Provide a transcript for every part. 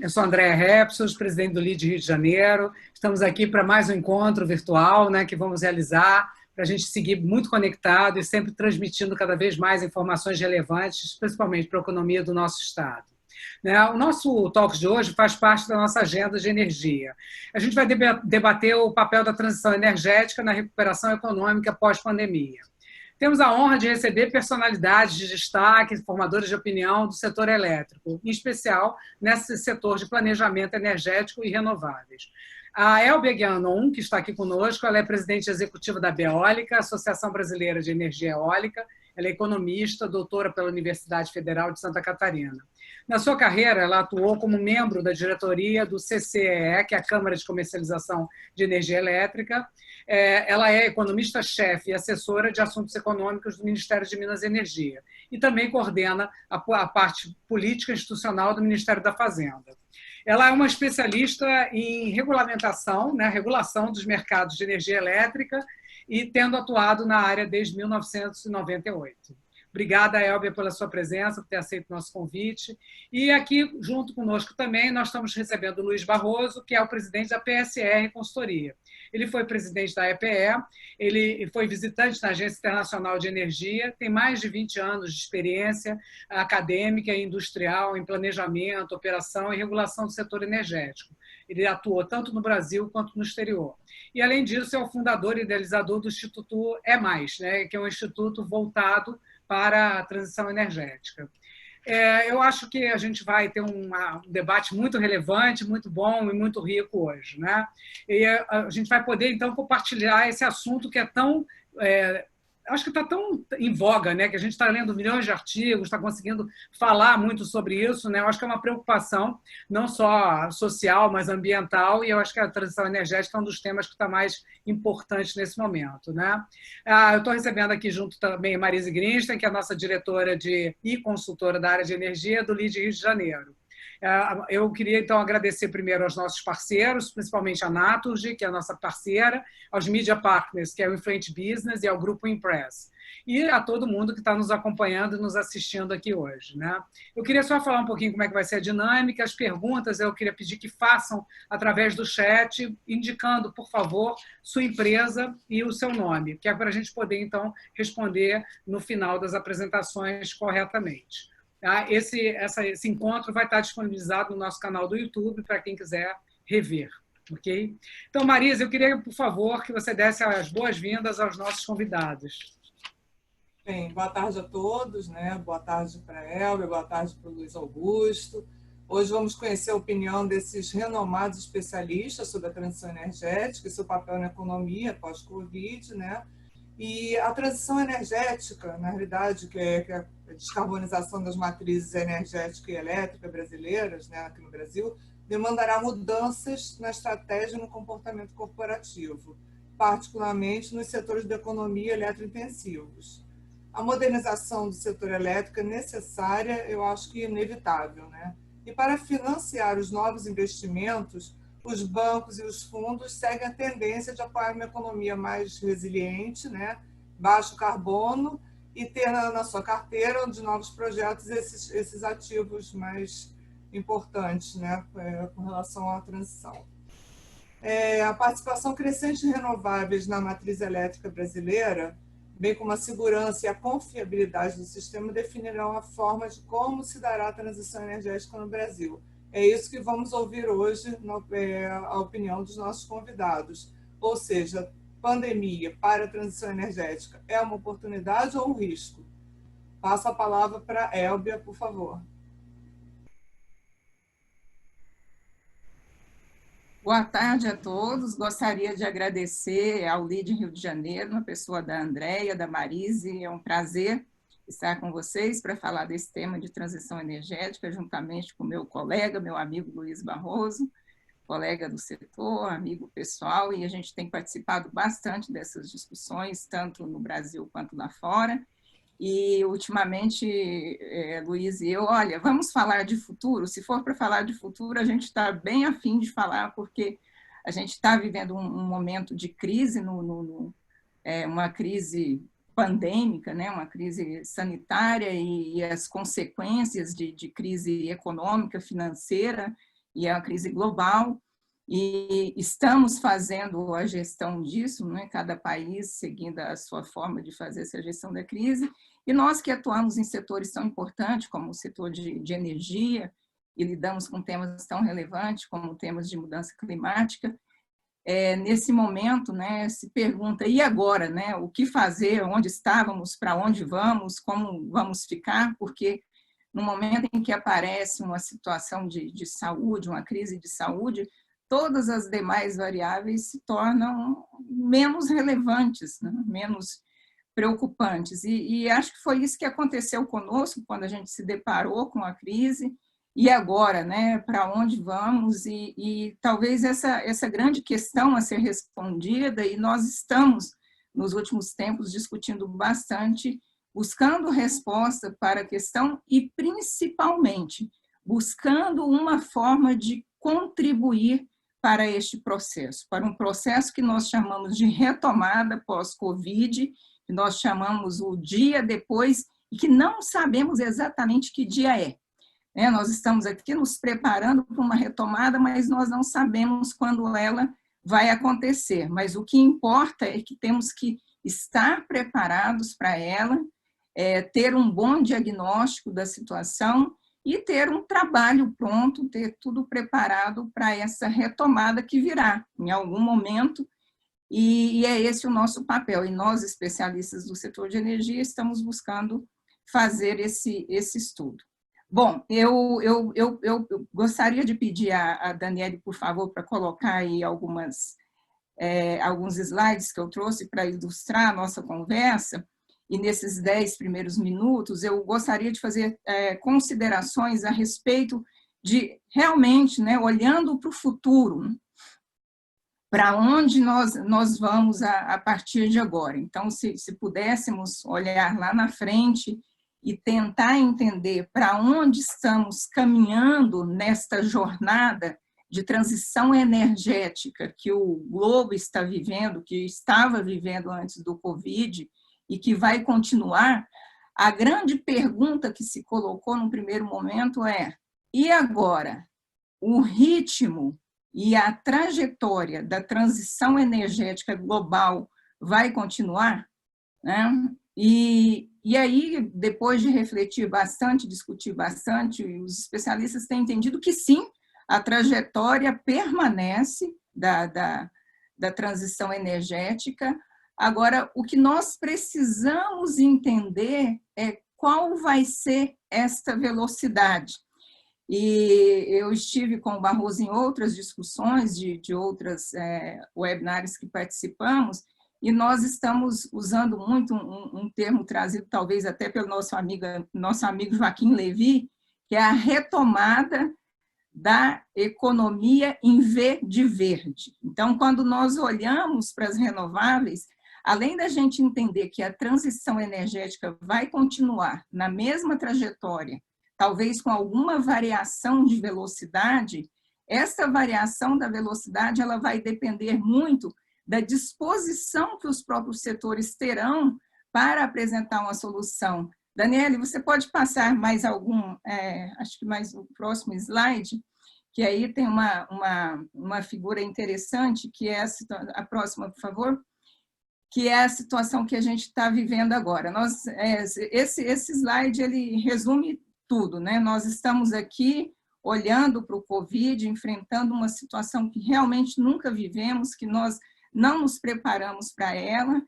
Eu sou Andréa Repsos, presidente do LIDE Rio de Janeiro. Estamos aqui para mais um encontro virtual, né, que vamos realizar para a gente seguir muito conectado e sempre transmitindo cada vez mais informações relevantes, principalmente para a economia do nosso Estado. Né? O nosso talk de hoje faz parte da nossa agenda de energia. A gente vai debater o papel da transição energética na recuperação econômica pós-pandemia. Temos a honra de receber personalidades de destaque, formadores de opinião do setor elétrico, em especial nesse setor de planejamento energético e renováveis. A Elbia Guianon, que está aqui conosco, ela é presidente executiva da Beólica, Associação Brasileira de Energia Eólica. Ela é economista, doutora pela Universidade Federal de Santa Catarina. Na sua carreira, ela atuou como membro da diretoria do CCEE, que é a Câmara de Comercialização de Energia Elétrica. Ela é economista-chefe e assessora de assuntos econômicos do Ministério de Minas e Energia e também coordena a parte política institucional do Ministério da Fazenda. Ela é uma especialista em regulamentação, né, regulação dos mercados de energia elétrica e tendo atuado na área desde 1998. Obrigada, Elbia, pela sua presença, por ter aceito o nosso convite. E aqui, junto conosco também, nós estamos recebendo o Luiz Barroso, que é o presidente da PSR Consultoria. Ele foi presidente da EPE, ele foi visitante na Agência Internacional de Energia, tem mais de 20 anos de experiência acadêmica e industrial em planejamento, operação e regulação do setor energético. Ele atuou tanto no Brasil quanto no exterior. E, além disso, é o fundador e idealizador do Instituto né, que é um instituto voltado para a transição energética. Eu acho que a gente vai ter um debate muito relevante, muito bom e muito rico hoje. Né? E a gente vai poder, então, compartilhar esse assunto que é tão... acho que está tão em voga, né, que a gente está lendo milhões de artigos, está conseguindo falar muito sobre isso. Né? Eu acho que é uma preocupação não só social, mas ambiental, e eu acho que a transição energética é um dos temas que está mais importante nesse momento. Né? Eu estou recebendo aqui junto também Marise Grinstein, que é a nossa diretora e consultora da área de energia do LIDE Rio de Janeiro. Eu queria, então, agradecer primeiro aos nossos parceiros, principalmente a Naturgy, que é a nossa parceira, aos Media Partners, que é o Influent Business, e ao Grupo Impress, e a todo mundo que está nos acompanhando e nos assistindo aqui hoje. Né? Eu queria só falar um pouquinho como é que vai ser a dinâmica, as perguntas eu queria pedir que façam através do chat, indicando, por favor, sua empresa e o seu nome, que é para a gente poder, então, responder no final das apresentações corretamente. Tá? Esse encontro vai estar disponibilizado no nosso canal do YouTube para quem quiser rever. Okay? Então, Marisa, eu queria, por favor, que você desse as boas-vindas aos nossos convidados. Bem, boa tarde a todos, né? Boa tarde para a Elbia, boa tarde para o Luiz Augusto. Hoje vamos conhecer a opinião desses renomados especialistas sobre a transição energética e seu papel na economia pós-Covid, né? E a transição energética, na realidade, que é a descarbonização das matrizes energética e elétrica brasileiras, né, aqui no Brasil, demandará mudanças na estratégia e no comportamento corporativo, particularmente nos setores da economia eletrointensivos. A modernização do setor elétrico é necessária, eu acho que inevitável, né? E para financiar os novos investimentos, os bancos e os fundos seguem a tendência de apoiar uma economia mais resiliente, né, baixo carbono, e ter na sua carteira de novos projetos esses ativos mais importantes, né, com relação à transição. A participação crescente em renováveis na matriz elétrica brasileira, bem como a segurança e a confiabilidade do sistema, definirão a forma de como se dará a transição energética no Brasil. É isso que vamos ouvir hoje, a opinião dos nossos convidados. Ou seja, pandemia para a transição energética é uma oportunidade ou um risco? Passo a palavra para a Elbia, por favor. Boa tarde a todos. Gostaria de agradecer ao LIDE Rio de Janeiro, na pessoa da Andréia, da Marise. É um prazer estar com vocês para falar desse tema de transição energética, juntamente com meu colega, meu amigo Luiz Barroso, colega do setor, amigo pessoal, e a gente tem participado bastante dessas discussões, tanto no Brasil quanto lá fora. E, ultimamente, Luiz e eu, olha, vamos falar de futuro? Se for para falar de futuro, a gente está bem afim de falar, porque a gente está vivendo um momento de crise, uma crise pandêmica, né, uma crise sanitária e as consequências de crise econômica, financeira, e é uma crise global, e estamos fazendo a gestão disso, né, cada país seguindo a sua forma de fazer essa gestão da crise, e nós que atuamos em setores tão importantes como o setor de energia, e lidamos com temas tão relevantes como temas de mudança climática, nesse momento, né, se pergunta, e agora, né, o que fazer, onde estávamos, para onde vamos, como vamos ficar, porque no momento em que aparece uma situação de saúde, uma crise de saúde, todas as demais variáveis se tornam menos relevantes, né, menos preocupantes. E acho que foi isso que aconteceu conosco quando a gente se deparou com a crise. E agora, né, para onde vamos? E talvez essa grande questão a ser respondida, e nós estamos, nos últimos tempos, discutindo bastante, buscando resposta para a questão e, principalmente, buscando uma forma de contribuir para este processo, para um processo que nós chamamos de retomada pós-Covid, que nós chamamos o dia depois, e que não sabemos exatamente que dia é. Nós estamos aqui nos preparando para uma retomada, mas nós não sabemos quando ela vai acontecer. Mas o que importa é que temos que estar preparados para ela, ter um bom diagnóstico da situação e ter um trabalho pronto, ter tudo preparado para essa retomada que virá em algum momento, e é esse o nosso papel. E nós, especialistas do setor de energia, estamos buscando fazer esse estudo. Bom, eu gostaria de pedir a Daniele, por favor, para colocar aí alguns slides que eu trouxe para ilustrar a nossa conversa, e nesses 10 primeiros minutos eu gostaria de fazer considerações a respeito de, realmente, né, olhando para o futuro, para onde nós vamos a partir de agora. Então, se pudéssemos olhar lá na frente e tentar entender para onde estamos caminhando nesta jornada de transição energética que o globo está vivendo, que estava vivendo antes do Covid e que vai continuar, a grande pergunta que se colocou no primeiro momento é: e agora? O ritmo e a trajetória da transição energética global vai continuar? Né? E aí, depois de refletir bastante, discutir bastante, os especialistas têm entendido que sim, a trajetória permanece da transição energética. Agora, o que nós precisamos entender é qual vai ser esta velocidade. E eu estive com o Barroso em outras discussões de outras webinários que participamos, e nós estamos usando muito um termo trazido talvez até pelo nosso amigo Joaquim Levy, que é a retomada da economia em V de verde. Então, quando nós olhamos para as renováveis, além da gente entender que a transição energética vai continuar na mesma trajetória, talvez com alguma variação de velocidade, essa variação da velocidade ela vai depender muito da disposição que os próprios setores terão para apresentar uma solução. Daniele, você pode passar mais acho que mais o próximo slide, que aí tem uma figura interessante, que é a próxima, por favor, que é a situação que a gente está vivendo agora. Esse slide, ele resume tudo, né? Nós estamos aqui olhando para o Covid, enfrentando uma situação que realmente nunca vivemos, que nós não nos preparamos para ela,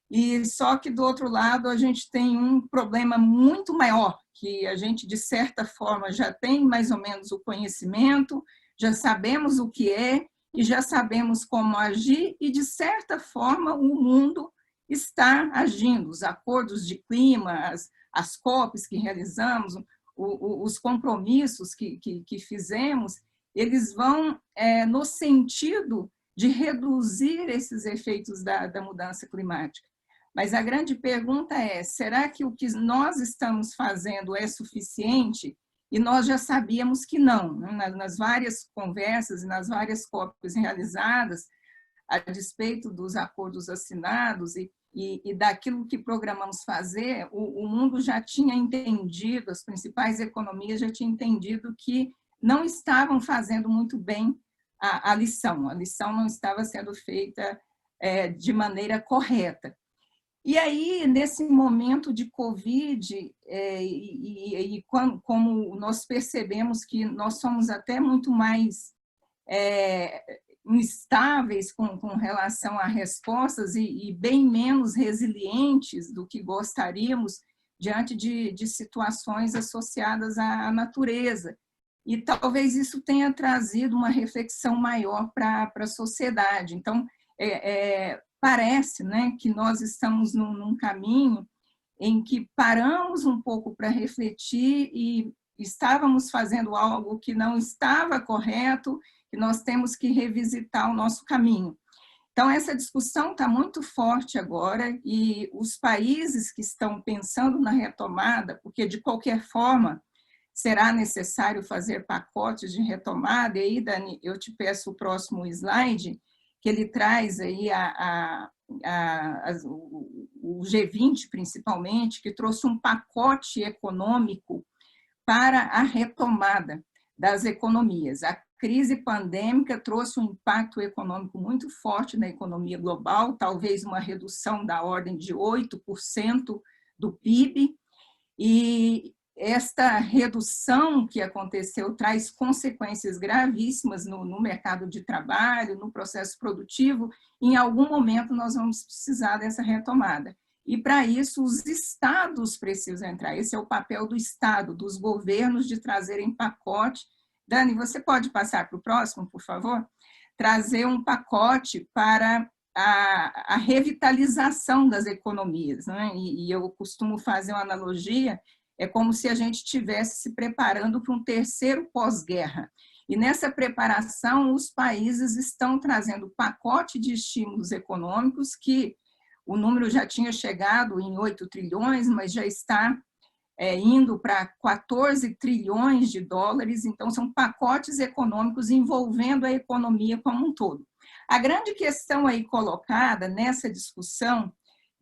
e só que do outro lado a gente tem um problema muito maior, que a gente de certa forma já tem mais ou menos o conhecimento, já sabemos o que é e já sabemos como agir, e de certa forma o mundo está agindo, os acordos de clima, as COPs que realizamos, os compromissos que fizemos, eles vão no sentido de reduzir esses efeitos da mudança climática. Mas a grande pergunta é, será que o que nós estamos fazendo é suficiente? E nós já sabíamos que não. Nas várias conversas e nas várias COPs realizadas, a despeito dos acordos assinados e daquilo que programamos fazer, o mundo já tinha entendido, as principais economias já tinham entendido que não estavam fazendo muito bem a lição não estava sendo feita de maneira correta. E aí, nesse momento de Covid, como nós percebemos que nós somos até muito mais instáveis com relação a respostas e bem menos resilientes do que gostaríamos diante de situações associadas à natureza. E talvez isso tenha trazido uma reflexão maior para a sociedade. Então, parece, né, que nós estamos num caminho em que paramos um pouco para refletir e estávamos fazendo algo que não estava correto, que nós temos que revisitar o nosso caminho. Então, essa discussão está muito forte agora e os países que estão pensando na retomada, porque de qualquer forma será necessário fazer pacotes de retomada, e aí, Dani, eu te peço o próximo slide, que ele traz aí o G20, principalmente, que trouxe um pacote econômico para a retomada das economias. A crise pandêmica trouxe um impacto econômico muito forte na economia global, talvez uma redução da ordem de 8% do PIB, e esta redução que aconteceu traz consequências gravíssimas no mercado de trabalho, no processo produtivo. Em algum momento nós vamos precisar dessa retomada. E para isso os estados precisam entrar. Esse é o papel do Estado, dos governos, de trazerem pacote. Dani, você pode passar para o próximo, por favor? Trazer um pacote para a revitalização das economias, né? E eu costumo fazer uma analogia, é como se a gente estivesse se preparando para um terceiro pós-guerra. E nessa preparação, os países estão trazendo pacote de estímulos econômicos, que o número já tinha chegado em 8 trilhões, mas já está indo para 14 trilhões de dólares. Então, são pacotes econômicos envolvendo a economia como um todo. A grande questão aí colocada nessa discussão,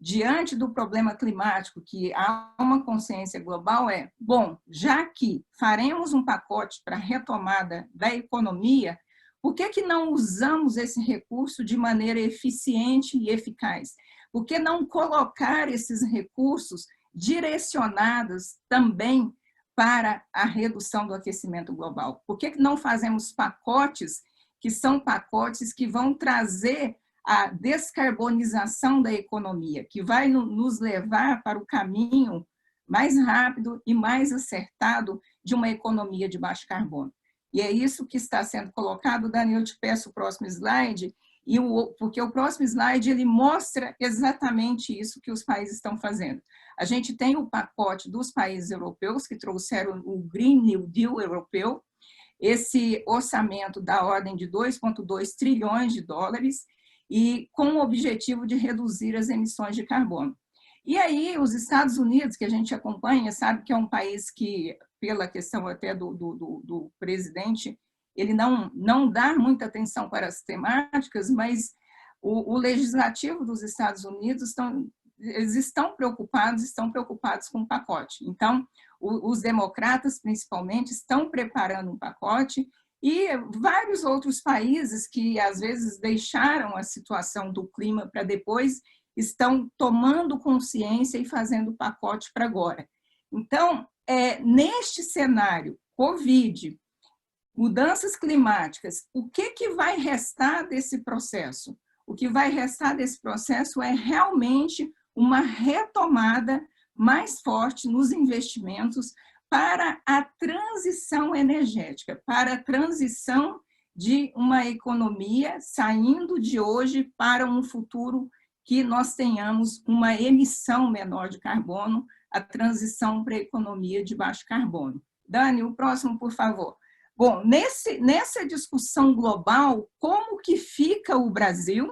diante do problema climático, que há uma consciência global, bom, já que faremos um pacote para a retomada da economia, por que não usamos esse recurso de maneira eficiente e eficaz? Por que não colocar esses recursos direcionados também para a redução do aquecimento global? Por que não fazemos pacotes que são pacotes que vão trazer a descarbonização da economia, que vai nos levar para o caminho mais rápido e mais acertado de uma economia de baixo carbono? E é isso que está sendo colocado. Daniel, eu te peço o próximo slide, porque o próximo slide ele mostra exatamente isso que os países estão fazendo. A gente tem o pacote dos países europeus, que trouxeram o Green New Deal europeu, esse orçamento da ordem de 2,2 trilhões de dólares, e com o objetivo de reduzir as emissões de carbono. E aí, os Estados Unidos, que a gente acompanha, sabe que é um país que, pela questão até do presidente, ele não dá muita atenção para as temáticas, mas o legislativo dos Estados Unidos eles estão preocupados com o pacote. Então, os democratas, principalmente, estão preparando um pacote, e vários outros países que, às vezes, deixaram a situação do clima para depois, estão tomando consciência e fazendo pacote para agora. Então, neste cenário, Covid, mudanças climáticas, o que vai restar desse processo? O que vai restar desse processo é realmente uma retomada mais forte nos investimentos para a transição energética, para a transição de uma economia saindo de hoje para um futuro que nós tenhamos uma emissão menor de carbono, a transição para a economia de baixo carbono. Dani, o próximo, por favor. Bom, nessa discussão global, como que fica o Brasil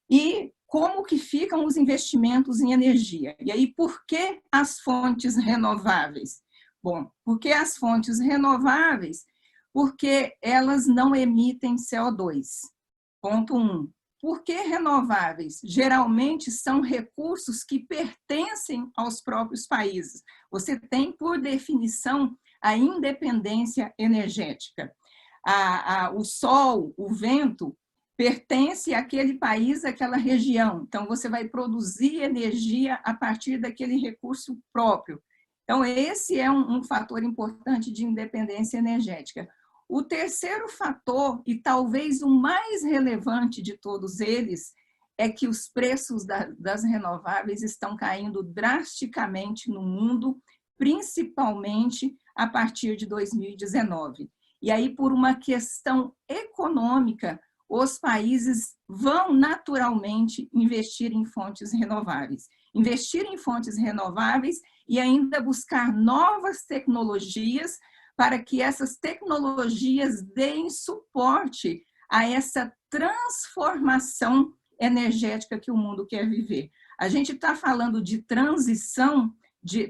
e como que ficam os investimentos em energia? E aí, por que as fontes renováveis? Bom, porque as fontes renováveis, porque elas não emitem CO2, ponto 1. Por que renováveis? Geralmente são recursos que pertencem aos próprios países. Você tem, por definição, a independência energética. O sol, o vento, pertence àquele país, àquela região. Então, você vai produzir energia a partir daquele recurso próprio. Então, esse é um fator importante de independência energética. O terceiro fator, e talvez o mais relevante de todos eles, é que os preços das renováveis estão caindo drasticamente no mundo, principalmente a partir de 2019. E aí, por uma questão econômica, os países vão naturalmente investir em fontes renováveis. Investir em fontes renováveis e ainda buscar novas tecnologias para que essas tecnologias deem suporte a essa transformação energética que o mundo quer viver. A gente está falando de transição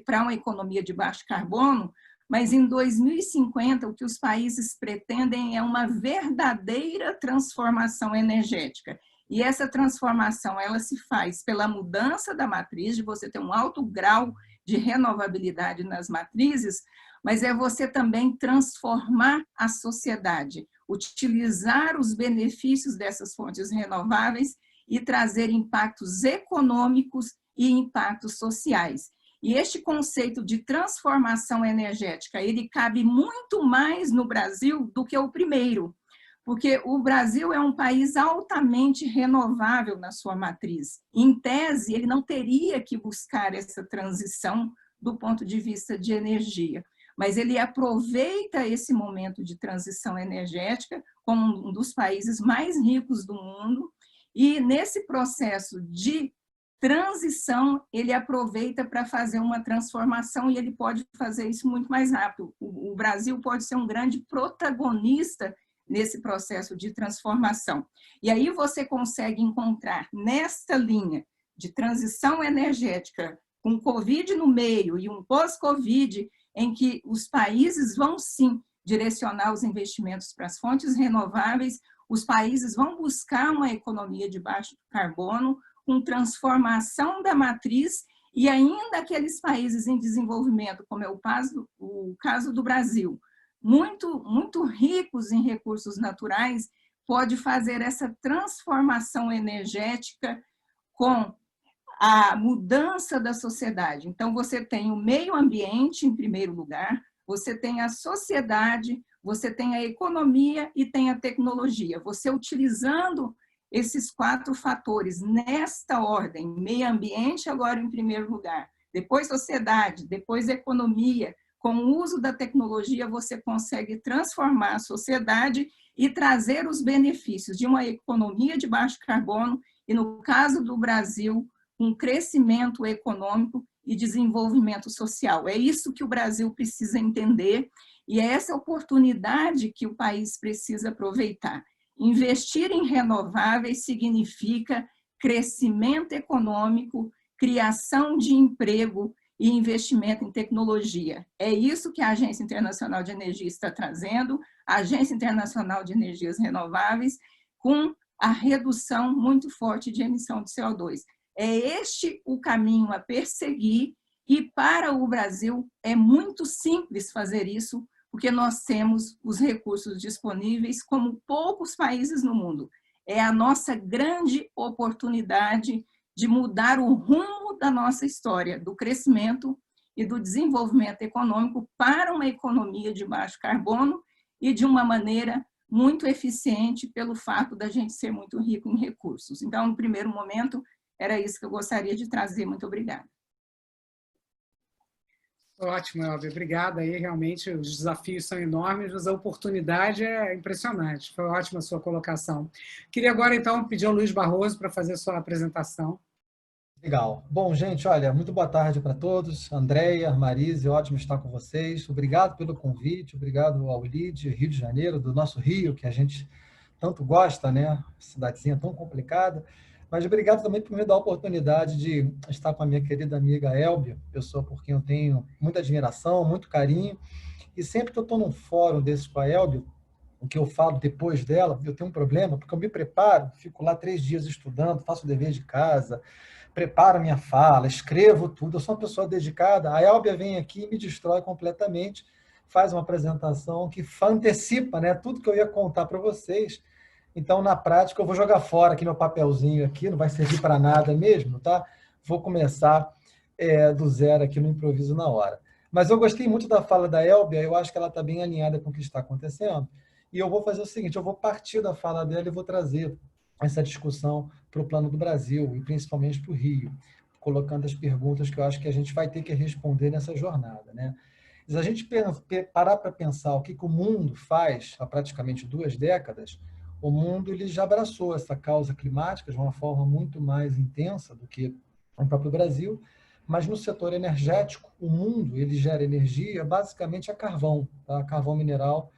para uma economia de baixo carbono, mas em 2050 o que os países pretendem é uma verdadeira transformação energética. E essa transformação ela se faz pela mudança da matriz, de você ter um alto grau de renovabilidade nas matrizes, mas é você também transformar a sociedade, utilizar os benefícios dessas fontes renováveis e trazer impactos econômicos e impactos sociais. E este conceito de transformação energética, ele cabe muito mais no Brasil do que o primeiro, porque o Brasil é um país altamente renovável na sua matriz. Em tese, ele não teria que buscar essa transição do ponto de vista de energia, mas ele aproveita esse momento de transição energética como um dos países mais ricos do mundo e nesse processo de transição, ele aproveita para fazer uma transformação e ele pode fazer isso muito mais rápido. O Brasil pode ser um grande protagonista nesse processo de transformação. E aí você consegue encontrar nesta linha de transição energética, com Covid no meio e um pós-Covid, em que os países vão sim direcionar os investimentos para as fontes renováveis, os países vão buscar uma economia de baixo carbono, com transformação da matriz, e ainda aqueles países em desenvolvimento, como é o caso do Brasil, muito ricos em recursos naturais, pode fazer essa transformação energética com a mudança da sociedade. Então, você tem o meio ambiente, em primeiro lugar, você tem a sociedade, você tem a economia e tem a tecnologia. Você utilizando esses 4 fatores nesta ordem, meio ambiente agora em primeiro lugar, depois sociedade, depois economia, com o uso da tecnologia você consegue transformar a sociedade e trazer os benefícios de uma economia de baixo carbono e, no caso do Brasil, um crescimento econômico e desenvolvimento social. É isso que o Brasil precisa entender e é essa oportunidade que o país precisa aproveitar. Investir em renováveis significa crescimento econômico, criação de emprego e investimento em tecnologia. É isso que a Agência Internacional de Energia está trazendo, a Agência Internacional de Energias Renováveis, com a redução muito forte de emissão de CO2. É este o caminho a perseguir e para o Brasil é muito simples fazer isso, porque nós temos os recursos disponíveis como poucos países no mundo. É a nossa grande oportunidade de mudar o rumo da nossa história, do crescimento e do desenvolvimento econômico para uma economia de baixo carbono e de uma maneira muito eficiente pelo fato da gente ser muito rico em recursos. Então, no primeiro momento, era isso que eu gostaria de trazer. Muito obrigada. Ótimo, Elbia. Obrigada. Aí, realmente, os desafios são enormes, mas a oportunidade é impressionante. Foi ótima a sua colocação. Queria agora, então, pedir ao Luiz Barroso para fazer a sua apresentação. Legal. Bom, gente, olha, muito boa tarde para todos. Andréia, Marise, ótimo estar com vocês. Obrigado pelo convite, obrigado ao LIDE, Rio de Janeiro, do nosso Rio, que a gente tanto gosta, né? Cidadezinha tão complicada. Mas obrigado também por me dar a oportunidade de estar com a minha querida amiga Elbia, pessoa por quem eu tenho muita admiração, muito carinho. E sempre que eu estou num fórum desse com a Elbia, o que eu falo depois dela, eu tenho um problema, porque eu me preparo, fico lá 3 dias estudando, faço o dever de casa, preparo a minha fala, escrevo tudo, eu sou uma pessoa dedicada. A Elbia vem aqui e me destrói completamente, faz uma apresentação que antecipa, né, tudo que eu ia contar para vocês. Então, na prática, eu vou jogar fora aqui meu papelzinho aqui, não vai servir para nada mesmo, tá? Vou começar do zero aqui no improviso na hora. Mas eu gostei muito da fala da Elbia, eu acho que ela está bem alinhada com o que está acontecendo. E eu vou fazer o seguinte, eu vou partir da fala dela e vou trazer essa discussão para o plano do Brasil, e principalmente para o Rio, colocando as perguntas que eu acho que a gente vai ter que responder nessa jornada, né? Se a gente parar para pensar o que o mundo faz há praticamente 2 décadas, o mundo ele já abraçou essa causa climática de uma forma muito mais intensa do que o próprio Brasil, mas no setor energético, o mundo ele gera energia basicamente a carvão, tá? Carvão mineral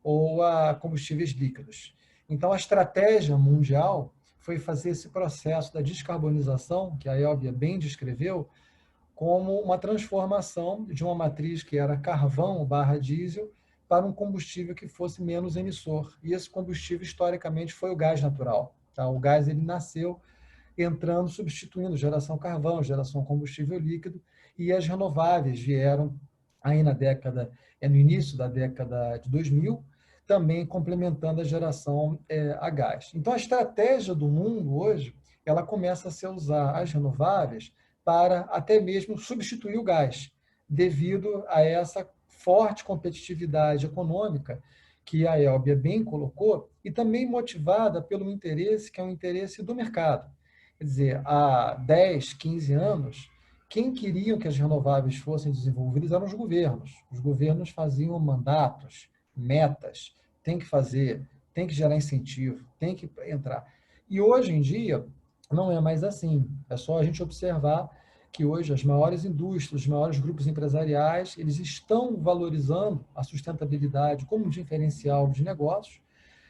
ou a combustíveis líquidos. Então, a estratégia mundial foi fazer esse processo da descarbonização, que a Elbia bem descreveu, como uma transformação de uma matriz que era carvão/diesel para um combustível que fosse menos emissor. E esse combustível, historicamente, foi o gás natural. Tá? O gás ele nasceu entrando, substituindo geração carvão, geração combustível líquido, e as renováveis vieram aí no início da década de 2000, também complementando a geração a gás. Então, a estratégia do mundo hoje, ela começa a se usar as renováveis para até mesmo substituir o gás, devido a essa forte competitividade econômica que a Elbia bem colocou, e também motivada pelo interesse, que é um interesse do mercado. Quer dizer, há 10, 15 anos, quem queriam que as renováveis fossem desenvolvidas eram os governos. Os governos faziam mandatos, metas, tem que fazer, tem que gerar incentivo, tem que entrar. E hoje em dia, não é mais assim. É só a gente observar que hoje as maiores indústrias, os maiores grupos empresariais, eles estão valorizando a sustentabilidade como um diferencial de negócios,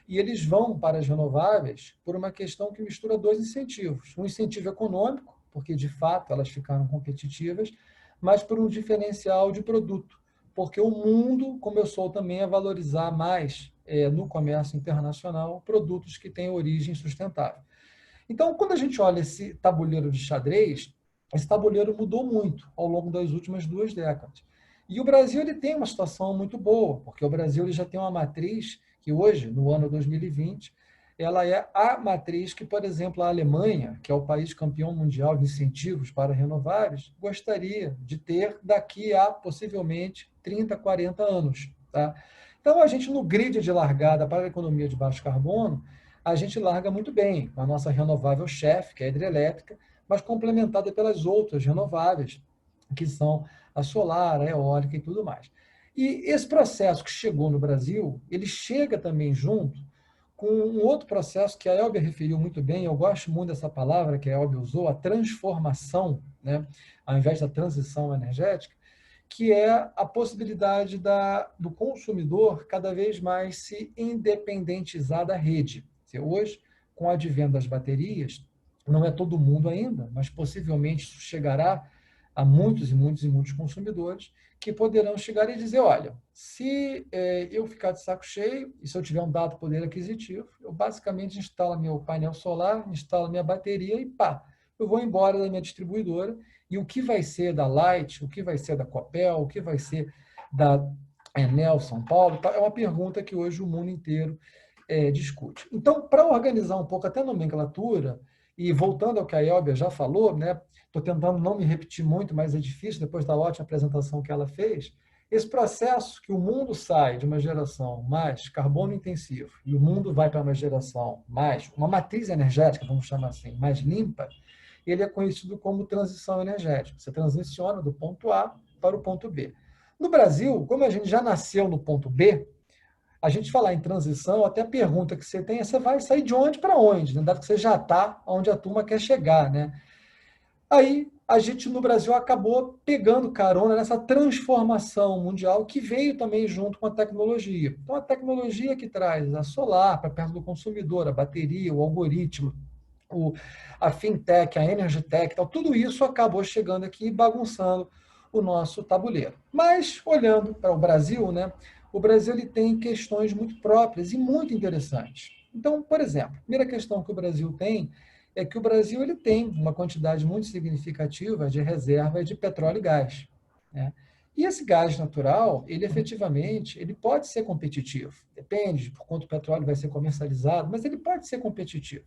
e eles vão para as renováveis por uma questão que mistura 2 incentivos. Um incentivo econômico, porque de fato elas ficaram competitivas, mas por um diferencial de produto, porque o mundo começou também a valorizar mais no comércio internacional produtos que têm origem sustentável. Então, quando a gente olha esse tabuleiro de xadrez, esse tabuleiro mudou muito ao longo das últimas 2 décadas. E o Brasil ele tem uma situação muito boa, porque o Brasil ele já tem uma matriz que hoje, no ano 2020, ela é a matriz que, por exemplo, a Alemanha, que é o país campeão mundial de incentivos para renováveis, gostaria de ter daqui a, possivelmente, 30, 40 anos. Tá? Então, a gente, no grid de largada para a economia de baixo carbono, a gente larga muito bem com a nossa renovável chefe, que é a hidrelétrica, mas complementada pelas outras renováveis, que são a solar, a eólica e tudo mais. E esse processo que chegou no Brasil, ele chega também junto com um outro processo que a Elbia referiu muito bem, eu gosto muito dessa palavra que a Elbia usou, a transformação, né, ao invés da transição energética, que é a possibilidade do consumidor cada vez mais se independentizar da rede. Hoje, com o advento das baterias, não é todo mundo ainda, mas possivelmente isso chegará a muitos e muitos e muitos consumidores que poderão chegar e dizer, olha, se eu ficar de saco cheio e se eu tiver um dado poder aquisitivo, eu basicamente instalo meu painel solar, instalo minha bateria e pá, eu vou embora da minha distribuidora e o que vai ser da Light, o que vai ser da Copel, o que vai ser da Enel São Paulo, é uma pergunta que hoje o mundo inteiro discute. Então, para organizar um pouco até a nomenclatura, e voltando ao que a Elbia já falou, né, estou tentando não me repetir muito, mas é difícil, depois da ótima apresentação que ela fez, esse processo que o mundo sai de uma geração mais carbono intensivo e o mundo vai para uma geração mais, uma matriz energética, vamos chamar assim, mais limpa, ele é conhecido como transição energética. Você transiciona do ponto A para o ponto B. No Brasil, como a gente já nasceu no ponto B, a gente falar em transição, até a pergunta que você tem é: você vai sair de onde para onde? Né? Dado que você já está onde a turma quer chegar. Né? Aí, a gente no Brasil acabou pegando carona nessa transformação mundial que veio também junto com a tecnologia. Então, a tecnologia que traz a solar para perto do consumidor, a bateria, o algoritmo, a fintech, a energy tech, tal, tudo isso acabou chegando aqui e bagunçando o nosso tabuleiro. Mas, olhando para o Brasil, né, o Brasil ele tem questões muito próprias e muito interessantes. Então, por exemplo, a primeira questão que o Brasil tem é que o Brasil ele tem uma quantidade muito significativa de reserva de petróleo e gás, né? E esse gás natural, ele efetivamente, ele pode ser competitivo. Depende de por quanto o petróleo vai ser comercializado, mas ele pode ser competitivo.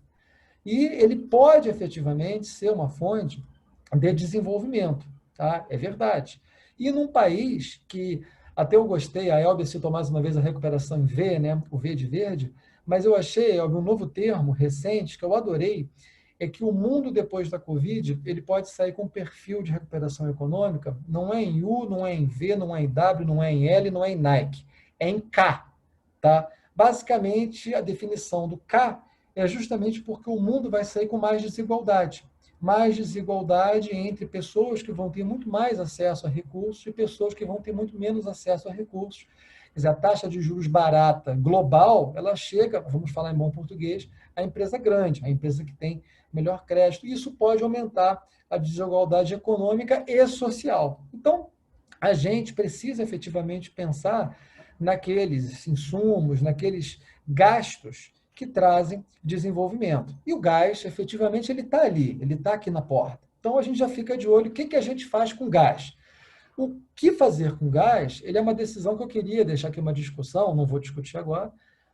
E ele pode efetivamente ser uma fonte de desenvolvimento, tá? É verdade. E num país que, até eu gostei, a Elbia citou mais uma vez a recuperação em V, né? O V de verde, mas eu achei, Elbia, um novo termo recente que eu adorei, é que o mundo depois da Covid, ele pode sair com um perfil de recuperação econômica, não é em U, não é em V, não é em W, não é em L, não é em Nike, é em K, tá? Basicamente, a definição do K é justamente porque o mundo vai sair com mais desigualdade entre pessoas que vão ter muito mais acesso a recursos e pessoas que vão ter muito menos acesso a recursos. Quer dizer, a taxa de juros barata global, ela chega, vamos falar em bom português, a empresa grande, a empresa que tem melhor crédito. E isso pode aumentar a desigualdade econômica e social. Então, a gente precisa efetivamente pensar naqueles insumos, naqueles gastos que trazem desenvolvimento. E o gás, efetivamente, ele está ali, ele está aqui na porta. Então, a gente já fica de olho, o que a gente faz com gás? O que fazer com gás, ele é uma decisão que eu queria deixar aqui uma discussão, não vou discutir agora,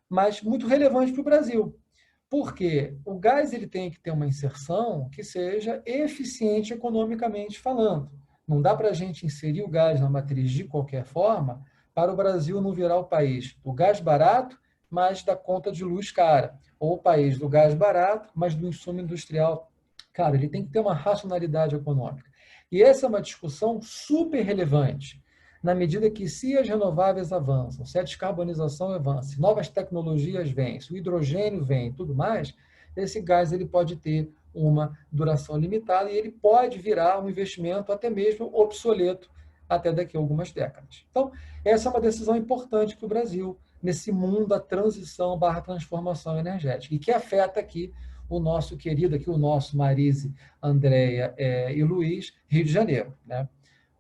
mas muito relevante para o Brasil. Porque o gás ele tem que ter uma inserção que seja eficiente economicamente falando. Não dá para a gente inserir o gás na matriz de qualquer forma para o Brasil não virar o país do gás barato, mas da conta de luz cara. Ou o país do gás barato, mas do insumo industrial. Cara, ele tem que ter uma racionalidade econômica. E essa é uma discussão super relevante, na medida que se as renováveis avançam, se a descarbonização avança, se novas tecnologias vêm, se o hidrogênio vem e tudo mais, esse gás ele pode ter uma duração limitada e ele pode virar um investimento até mesmo obsoleto até daqui a algumas décadas. Então, essa é uma decisão importante para o Brasil, nesse mundo da transição / transformação energética, e que afeta aqui o nosso querido, aqui o nosso Marise, Andréia e Luiz, Rio de Janeiro, né?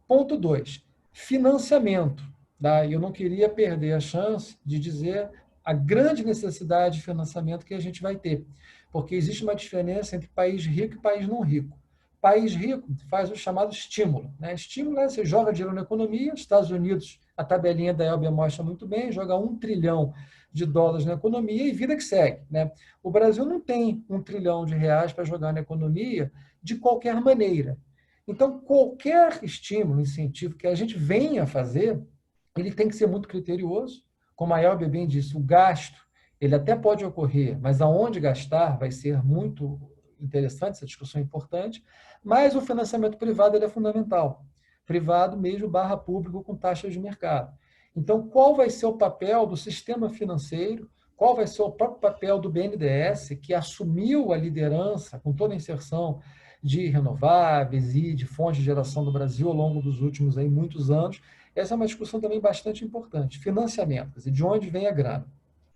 Ponto 2, financiamento. Tá? Eu não queria perder a chance de dizer a grande necessidade de financiamento que a gente vai ter, porque existe uma diferença entre país rico e país não rico. País rico faz o chamado estímulo, né? Estímulo é você joga dinheiro na economia, Estados Unidos, a tabelinha da Elbia mostra muito bem, joga $1 trilhão na economia e vida que segue, né? O Brasil não tem R$1 trilhão para jogar na economia de qualquer maneira. Então, qualquer estímulo, incentivo que a gente venha a fazer, ele tem que ser muito criterioso. Como a Elbia bem disse, o gasto, ele até pode ocorrer, mas aonde gastar vai ser muito interessante, essa discussão é importante, mas o financiamento privado ele é fundamental. Privado mesmo / público com taxas de mercado. Então, qual vai ser o papel do sistema financeiro, qual vai ser o próprio papel do BNDES, que assumiu a liderança com toda a inserção de renováveis e de fontes de geração do Brasil ao longo dos últimos muitos anos. Essa é uma discussão também bastante importante. Financiamento, quer dizer, de onde vem a grana.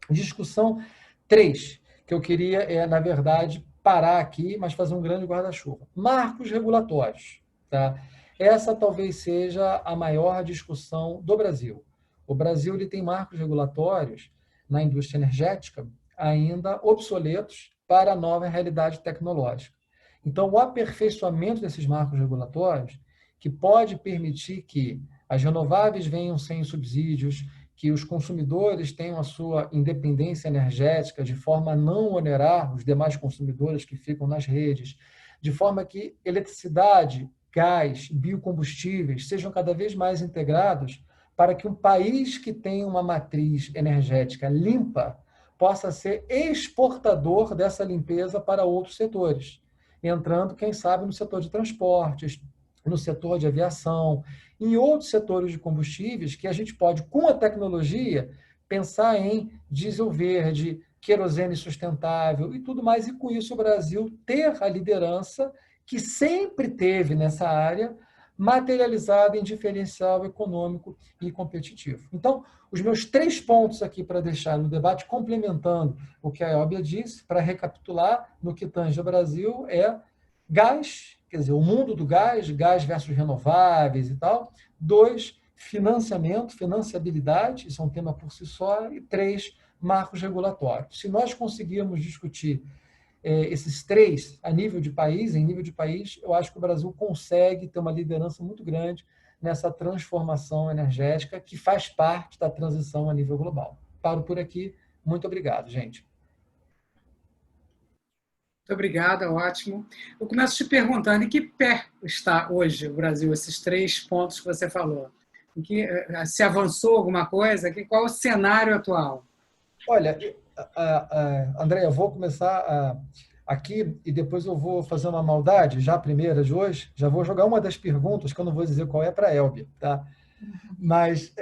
Discussão 3, que eu queria, na verdade, parar aqui, mas fazer um grande guarda-chuva. Marcos regulatórios. Tá? Essa talvez seja a maior discussão do Brasil. O Brasil ele tem marcos regulatórios na indústria energética ainda obsoletos para a nova realidade tecnológica. Então, o aperfeiçoamento desses marcos regulatórios, que pode permitir que as renováveis venham sem subsídios, que os consumidores tenham a sua independência energética de forma a não onerar os demais consumidores que ficam nas redes, de forma que eletricidade, gás, biocombustíveis sejam cada vez mais integrados para que um país que tem uma matriz energética limpa possa ser exportador dessa limpeza para outros setores, entrando, quem sabe, no setor de transportes, no setor de aviação, em outros setores de combustíveis que a gente pode, com a tecnologia, pensar em diesel verde, querosene sustentável e tudo mais, e com isso o Brasil ter a liderança que sempre teve nessa área, materializada em diferencial econômico e competitivo. Então, os meus 3 pontos aqui para deixar no debate, complementando o que a Elbia disse, para recapitular, no que tange ao Brasil, é gás, quer dizer, o mundo do gás, gás versus renováveis e tal. 2, financiamento, financiabilidade, isso é um tema por si só, e 3, marcos regulatórios. Se nós conseguirmos discutir esses 3 a nível de país, em nível de país, eu acho que o Brasil consegue ter uma liderança muito grande nessa transformação energética que faz parte da transição a nível global. Paro por aqui. Muito obrigado, gente. Muito obrigada, ótimo. Eu começo te perguntando em que pé está hoje o Brasil, esses 3 pontos que você falou. Em que, se avançou alguma coisa? Qual é o cenário atual? Olha, André, eu vou começar aqui e depois eu vou fazer uma maldade, já a primeira de hoje, já vou jogar uma das perguntas, que eu não vou dizer qual é, para a Elbia, tá? Mas,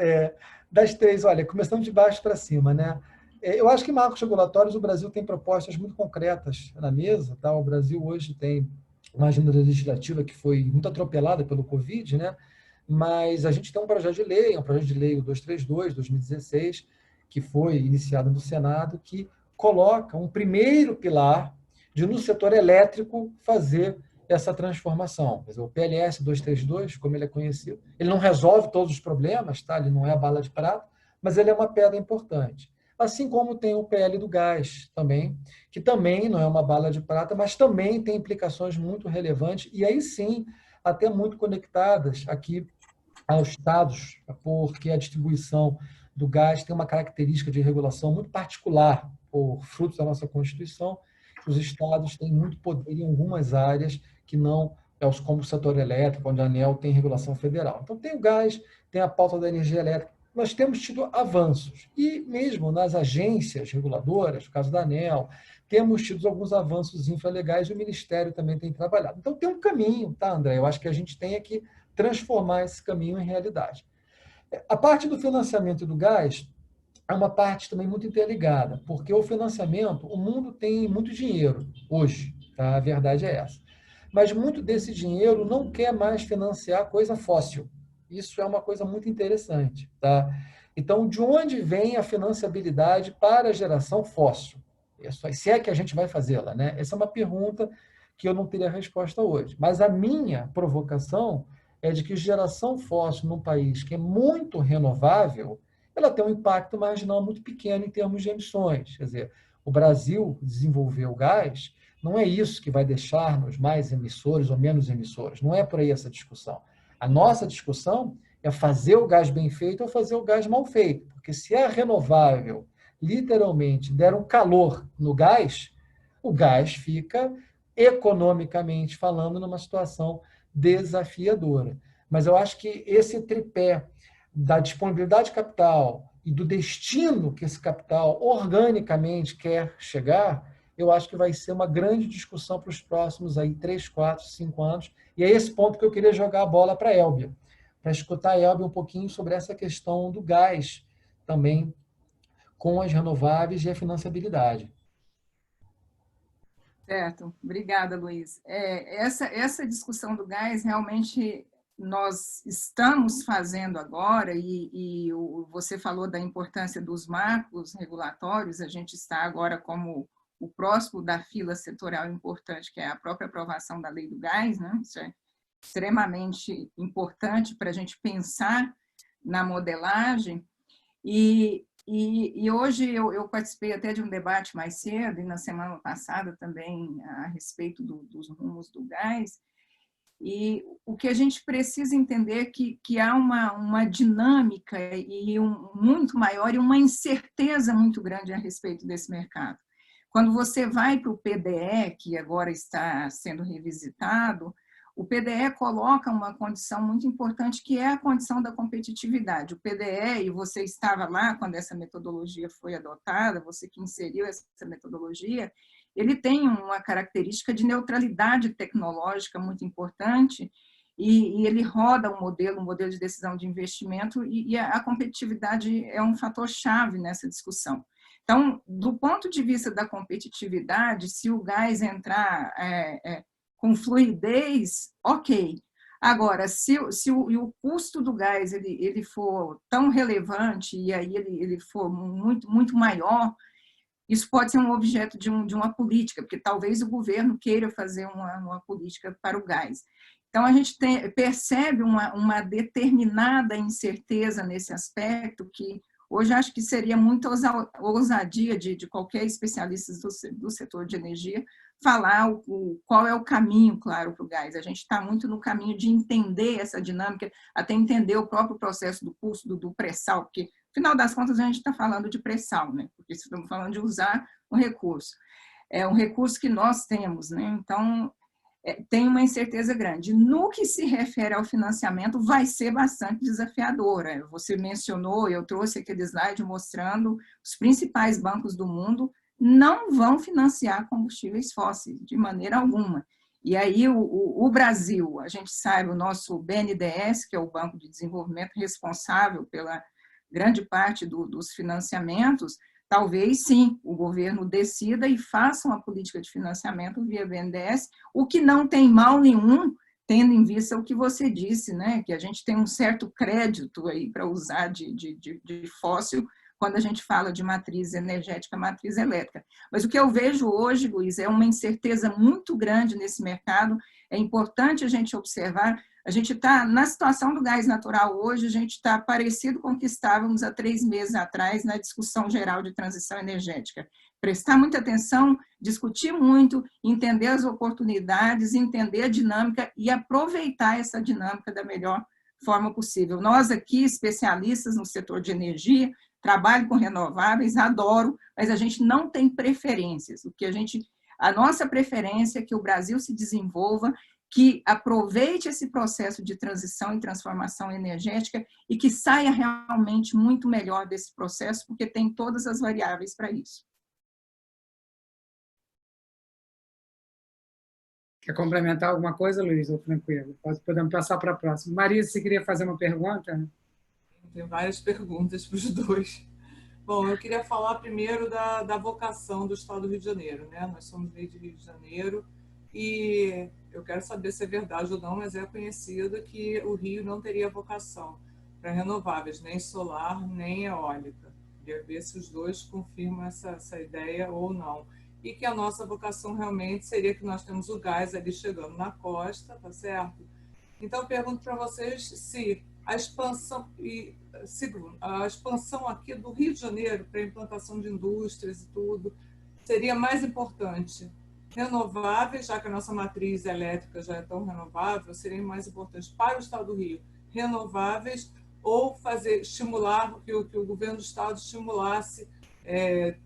das 3, olha, começando de baixo para cima, né? Eu acho que marcos regulatórios, o Brasil tem propostas muito concretas na mesa, tá? O Brasil hoje tem uma agenda legislativa que foi muito atropelada pelo Covid, né? Mas a gente tem um projeto de lei, o 232, 2016, que foi iniciado no Senado, que coloca um primeiro pilar de, no setor elétrico, fazer essa transformação. Quer dizer, o PLS 232, como ele é conhecido, ele não resolve todos os problemas, tá? Ele não é a bala de prata, mas ele é uma pedra importante. Assim como tem o PL do gás também, que também não é uma bala de prata, mas também tem implicações muito relevantes, e aí sim, até muito conectadas aqui aos estados, porque a distribuição do gás tem uma característica de regulação muito particular, por frutos da nossa Constituição. Os estados têm muito poder em algumas áreas que não como o setor elétrico, onde a ANEEL tem regulação federal. Então, tem o gás, tem a pauta da energia elétrica. Nós temos tido avanços. E mesmo nas agências reguladoras, no caso da ANEEL, temos tido alguns avanços infralegais e o Ministério também tem trabalhado. Então, tem um caminho, tá, André? Eu acho que a gente tem que transformar esse caminho em realidade. A parte do financiamento do gás é uma parte também muito interligada, porque o financiamento, o mundo tem muito dinheiro hoje, tá? A verdade é essa. Mas muito desse dinheiro não quer mais financiar coisa fóssil. Isso é uma coisa muito interessante, tá? Então, de onde vem a financiabilidade para a geração fóssil? Se é que a gente vai fazê-la, né? Essa é uma pergunta que eu não teria resposta hoje. Mas a minha provocação é de que geração fóssil num país que é muito renovável, ela tem um impacto marginal muito pequeno em termos de emissões. Quer dizer, o Brasil desenvolver o gás, não é isso que vai deixar-nos mais emissores ou menos emissores. Não é por aí essa discussão. A nossa discussão é fazer o gás bem feito ou fazer o gás mal feito. Porque se a renovável, literalmente, der um calor no gás, o gás fica, economicamente falando, numa situação desafiadora. Mas eu acho que esse tripé da disponibilidade de capital e do destino que esse capital organicamente quer chegar, eu acho que vai ser uma grande discussão para os próximos aí 3, 4, 5 anos. E é esse ponto que eu queria jogar a bola para a Elbia, para escutar a Elbia um pouquinho sobre essa questão do gás também com as renováveis e a financiabilidade. Certo, obrigada, Luiz. Essa discussão do gás, realmente, nós estamos fazendo agora, e você falou da importância dos marcos regulatórios, a gente está agora como o próximo da fila setorial importante, que é a própria aprovação da lei do gás, né? Isso é extremamente importante para a gente pensar na modelagem, e hoje eu participei até de um debate mais cedo, e na semana passada também, a respeito dos rumos do gás, e o que a gente precisa entender é que há uma dinâmica e muito maior e uma incerteza muito grande a respeito desse mercado. Quando você vai para o PDE, que agora está sendo revisitado, o PDE coloca uma condição muito importante, que é a condição da competitividade. O PDE, e você estava lá quando essa metodologia foi adotada, você que inseriu essa metodologia, ele tem uma característica de neutralidade tecnológica muito importante, e ele roda um modelo de decisão de investimento, e a competitividade é um fator-chave nessa discussão. Então, do ponto de vista da competitividade, se o gás entrar com fluidez, ok. Agora, se o custo do gás ele for tão relevante e aí ele for muito, muito maior, isso pode ser um objeto de uma política, porque talvez o governo queira fazer uma política para o gás. Então, a gente percebe uma determinada incerteza nesse aspecto, que hoje acho que seria muita ousadia de qualquer especialista do setor de energia falar qual é o caminho, claro, para o gás. A gente está muito no caminho de entender essa dinâmica, até entender o próprio processo do custo do pré-sal, porque, no final das contas, a gente está falando de pré-sal, né? Porque estamos falando de usar um recurso. É um recurso que nós temos, né? Então, tem uma incerteza grande. No que se refere ao financiamento, vai ser bastante desafiadora. Você mencionou, eu trouxe aquele slide mostrando os principais bancos do mundo não vão financiar combustíveis fósseis, de maneira alguma. E aí o Brasil, a gente sabe, o nosso BNDES, que é o Banco de Desenvolvimento responsável pela grande parte dos financiamentos, talvez, sim, o governo decida e faça uma política de financiamento via BNDES, o que não tem mal nenhum, tendo em vista o que você disse, né, que a gente tem um certo crédito aí para usar de fóssil quando a gente fala de matriz energética, matriz elétrica. Mas o que eu vejo hoje, Luiz, é uma incerteza muito grande nesse mercado, é importante a gente observar. A gente está, na situação do gás natural hoje, a gente está parecido com o que estávamos há 3 meses atrás na discussão geral de transição energética. Prestar muita atenção, discutir muito, entender as oportunidades, entender a dinâmica e aproveitar essa dinâmica da melhor forma possível. Nós aqui, especialistas no setor de energia, trabalho com renováveis, adoro, mas a gente não tem preferências. A nossa preferência é que o Brasil se desenvolva, que aproveite esse processo de transição e transformação energética e que saia realmente muito melhor desse processo, porque tem todas as variáveis para isso. Quer complementar alguma coisa, Luiz, ou tranquilo? Podemos passar para a próxima. Marisa, você queria fazer uma pergunta? Tem várias perguntas para os dois. Bom, eu queria falar primeiro da vocação do Estado do Rio de Janeiro, né? Nós somos lei de Rio de Janeiro e eu quero saber se é verdade ou não, mas é conhecido que o Rio não teria vocação para renováveis, nem solar, nem eólica. Queria ver se os dois confirmam essa ideia ou não. E que a nossa vocação realmente seria que nós temos o gás ali chegando na costa, tá certo? Então, eu pergunto para vocês se a expansão, segundo, a expansão aqui do Rio de Janeiro para a implantação de indústrias e tudo, seria mais importante renováveis, já que a nossa matriz elétrica já é tão renovável, seria mais importante para o Estado do Rio renováveis ou estimular que o governo do Estado estimulasse,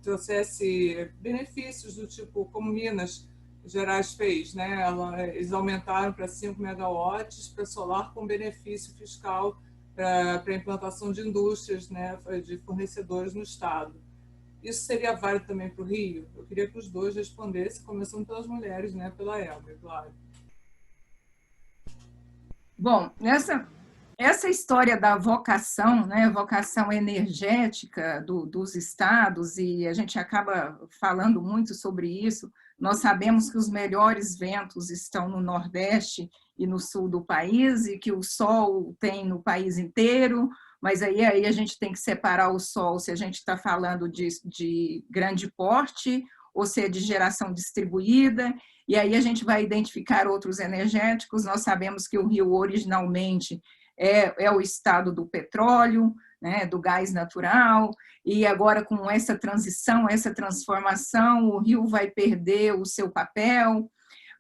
trouxesse benefícios do tipo, como Minas Gerais fez, né? Eles aumentaram para 5 megawatts para solar com benefício fiscal para a implantação de indústrias, né? De fornecedores no Estado. Isso seria válido também para o Rio? Eu queria que os dois respondessem, começando pelas mulheres, né? Pela Elba, claro. Bom, essa história da vocação, né, vocação energética dos estados, e a gente acaba falando muito sobre isso. Nós sabemos que os melhores ventos estão no Nordeste e no Sul do país, e que o sol tem no país inteiro, mas aí a gente tem que separar o sol se a gente está falando de grande porte ou se é de geração distribuída, e aí a gente vai identificar outros energéticos. Nós sabemos que o Rio originalmente é o estado do petróleo, né, do gás natural, e agora com essa transição, essa transformação, o Rio vai perder o seu papel.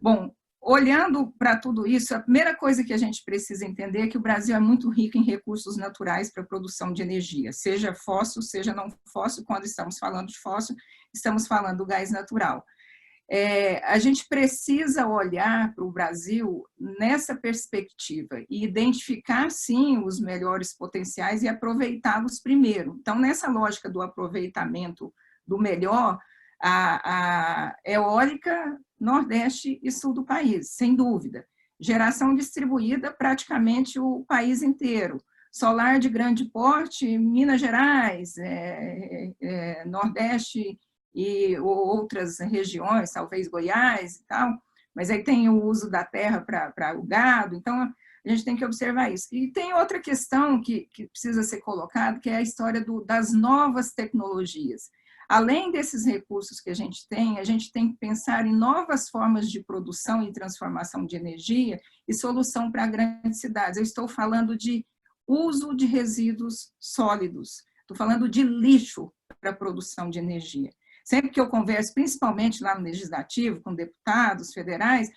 Bom, olhando para tudo isso, a primeira coisa que a gente precisa entender é que o Brasil é muito rico em recursos naturais para a produção de energia, seja fóssil, seja não fóssil. Quando estamos falando de fóssil, estamos falando do gás natural. A gente precisa olhar para o Brasil nessa perspectiva e identificar, sim, os melhores potenciais e aproveitá-los primeiro. Então, nessa lógica do aproveitamento do melhor, a eólica, Nordeste e Sul do país, sem dúvida. Geração distribuída, praticamente o país inteiro. Solar de grande porte, Minas Gerais, Nordeste e outras regiões, talvez Goiás e tal, mas aí tem o uso da terra para o gado, então a gente tem que observar isso. E tem outra questão que precisa ser colocada, que é a história das novas tecnologias. Além desses recursos que a gente tem que pensar em novas formas de produção e transformação de energia e solução para grandes cidades. Eu estou falando de uso de resíduos sólidos, estou falando de lixo para a produção de energia. Sempre que eu converso, principalmente lá no Legislativo, com deputados federais,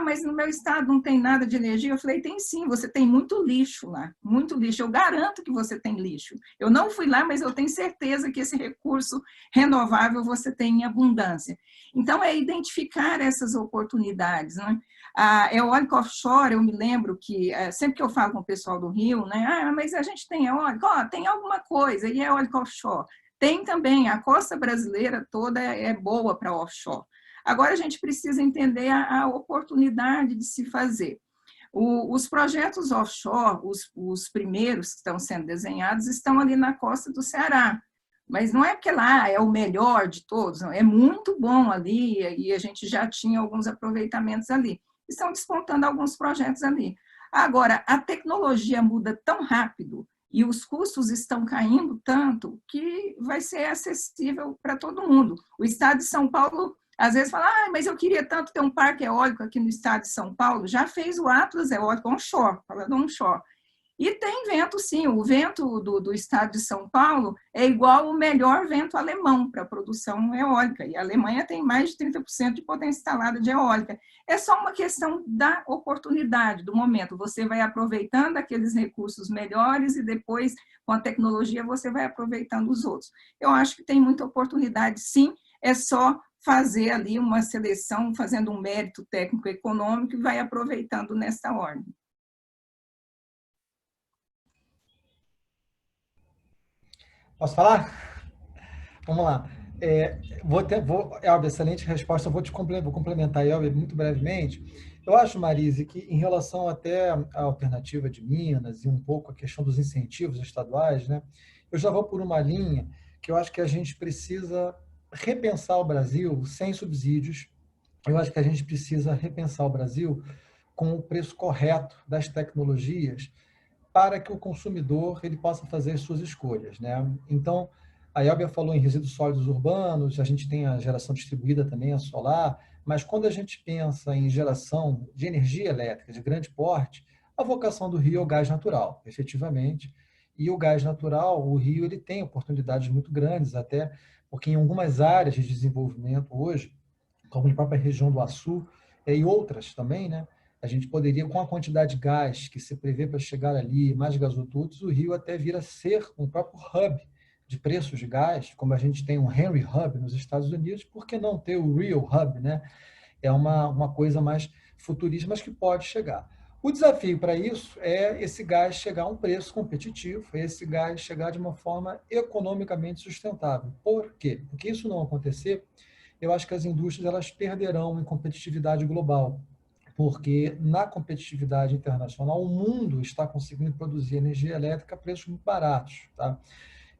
mas no meu estado não tem nada de energia. Eu falei, tem sim, você tem muito lixo lá, muito lixo. Eu garanto que você tem lixo. Eu não fui lá, mas eu tenho certeza que esse recurso renovável você tem em abundância. Então, é identificar essas oportunidades, né? A eólica offshore, eu me lembro que, sempre que eu falo com o pessoal do Rio, né, mas a gente tem eólica, tem alguma coisa, e eólica offshore? Tem também, a costa brasileira toda é boa para offshore. Agora a gente precisa entender a oportunidade de se fazer. Os projetos offshore, os primeiros que estão sendo desenhados, estão ali na costa do Ceará. Mas não é porque lá é o melhor de todos, não, é muito bom ali, e a gente já tinha alguns aproveitamentos ali. Estão despontando alguns projetos ali. Agora, a tecnologia muda tão rápido, e os custos estão caindo tanto que vai ser acessível para todo mundo. O estado de São Paulo, às vezes, fala, mas eu queria tanto ter um parque eólico aqui no estado de São Paulo. Já fez o Atlas Eólico onshore, falando onshore. E tem vento, sim. O vento do estado de São Paulo é igual o melhor vento alemão para a produção eólica. E a Alemanha tem mais de 30% de potência instalada de eólica. É só uma questão da oportunidade, do momento. Você vai aproveitando aqueles recursos melhores e depois, com a tecnologia, você vai aproveitando os outros. Eu acho que tem muita oportunidade, sim. É só fazer ali uma seleção, fazendo um mérito técnico-econômico e vai aproveitando nessa ordem. Posso falar? Vamos lá. Elber, excelente resposta. Vou complementar, Elber, muito brevemente. Eu acho, Marise, que em relação até à alternativa de Minas e um pouco a questão dos incentivos estaduais, né, eu já vou por uma linha que eu acho que a gente precisa repensar o Brasil sem subsídios. Eu acho que a gente precisa repensar o Brasil com o preço correto das tecnologias para que o consumidor ele possa fazer as suas escolhas, né? Então, a Elbia falou em resíduos sólidos urbanos, a gente tem a geração distribuída também, a solar, mas quando a gente pensa em geração de energia elétrica de grande porte, a vocação do Rio é o gás natural, efetivamente. E o gás natural, o Rio ele tem oportunidades muito grandes, até porque em algumas áreas de desenvolvimento hoje, como na própria região do Açu, e outras também, né? A gente poderia, com a quantidade de gás que se prevê para chegar ali, mais gasodutos, o Rio até vir a ser um próprio hub de preços de gás, como a gente tem um Henry Hub nos Estados Unidos, por que não ter o Real Hub, né? É uma coisa mais futurista, mas que pode chegar. O desafio para isso é esse gás chegar a um preço competitivo, esse gás chegar de uma forma economicamente sustentável. Por quê? Porque isso não acontecer, eu acho que as indústrias elas perderão em competitividade global, porque na competitividade internacional o mundo está conseguindo produzir energia elétrica a preços muito baratos, tá?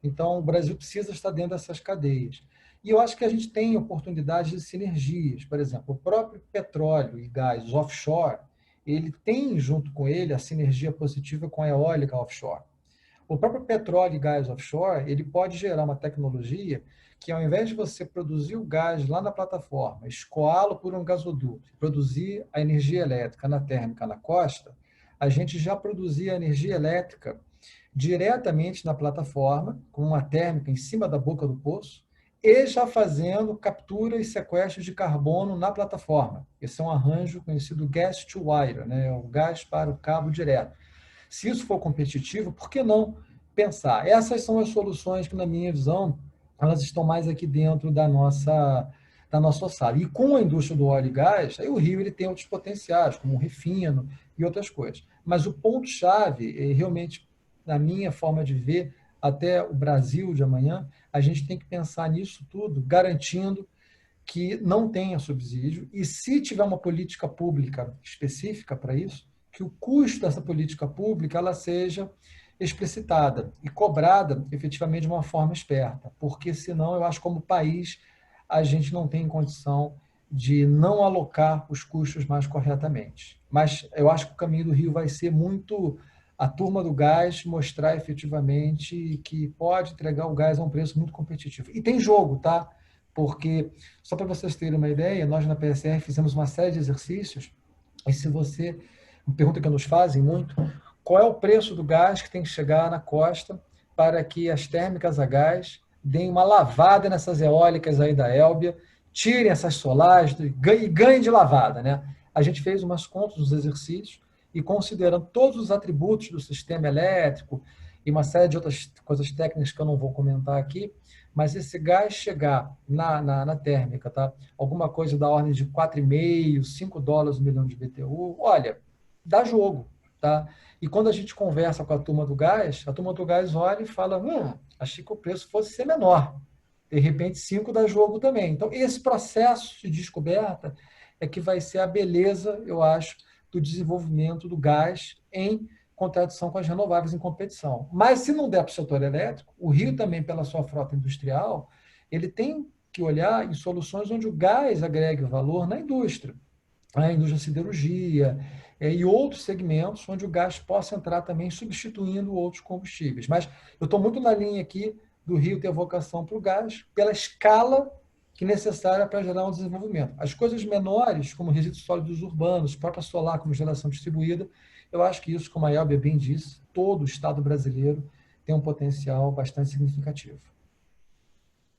Então, o Brasil precisa estar dentro dessas cadeias. E eu acho que a gente tem oportunidades de sinergias. Por exemplo, o próprio petróleo e gás offshore, ele tem junto com ele a sinergia positiva com a eólica offshore. O próprio petróleo e gás offshore, ele pode gerar uma tecnologia que, ao invés de você produzir o gás lá na plataforma, escoá-lo por um gasoduto, produzir a energia elétrica na térmica na costa, a gente já produzia a energia elétrica diretamente na plataforma, com uma térmica em cima da boca do poço, e já fazendo captura e sequestro de carbono na plataforma. Esse é um arranjo conhecido gas to wire, né? O gás para o cabo direto. Se isso for competitivo, por que não pensar? Essas são as soluções que, na minha visão, elas estão mais aqui dentro da nossa ossada. E com a indústria do óleo e gás, aí o Rio ele tem outros potenciais, como o refino e outras coisas. Mas o ponto-chave, realmente, na minha forma de ver, até o Brasil de amanhã, a gente tem que pensar nisso tudo, garantindo que não tenha subsídio, e se tiver uma política pública específica para isso, que o custo dessa política pública ela seja explicitada e cobrada efetivamente de uma forma esperta, porque senão eu acho que como país a gente não tem condição de não alocar os custos mais corretamente. Mas eu acho que o caminho do Rio vai ser muito a turma do gás mostrar efetivamente que pode entregar o gás a um preço muito competitivo. E tem jogo, tá? Porque, só para vocês terem uma ideia, nós na PSR fizemos uma série de exercícios, e se você, uma pergunta que nos fazem muito, qual é o preço do gás que tem que chegar na costa para que as térmicas a gás deem uma lavada nessas eólicas aí da Elbia, tirem essas solares e ganhem de lavada, né? A gente fez umas contas dos exercícios e considerando todos os atributos do sistema elétrico e uma série de outras coisas técnicas que eu não vou comentar aqui, mas esse gás chegar na térmica, tá? Alguma coisa da ordem de 4,5, $5 o milhão de BTU, olha, dá jogo, tá? E quando a gente conversa com a turma do gás olha e fala, achei que o preço fosse ser menor. De repente, 5 dá jogo também. Então, esse processo de descoberta é que vai ser a beleza, eu acho, do desenvolvimento do gás em contradição com as renováveis em competição. Mas, se não der para o setor elétrico, o Rio também, pela sua frota industrial, ele tem que olhar em soluções onde o gás agregue valor na indústria siderurgia e outros segmentos onde o gás possa entrar também substituindo outros combustíveis. Mas eu estou muito na linha aqui do Rio ter vocação para o gás pela escala que é necessária para gerar um desenvolvimento. As coisas menores, como resíduos sólidos urbanos, própria solar como geração distribuída, eu acho que isso, como a Elbia bem disse, todo o Estado brasileiro tem um potencial bastante significativo.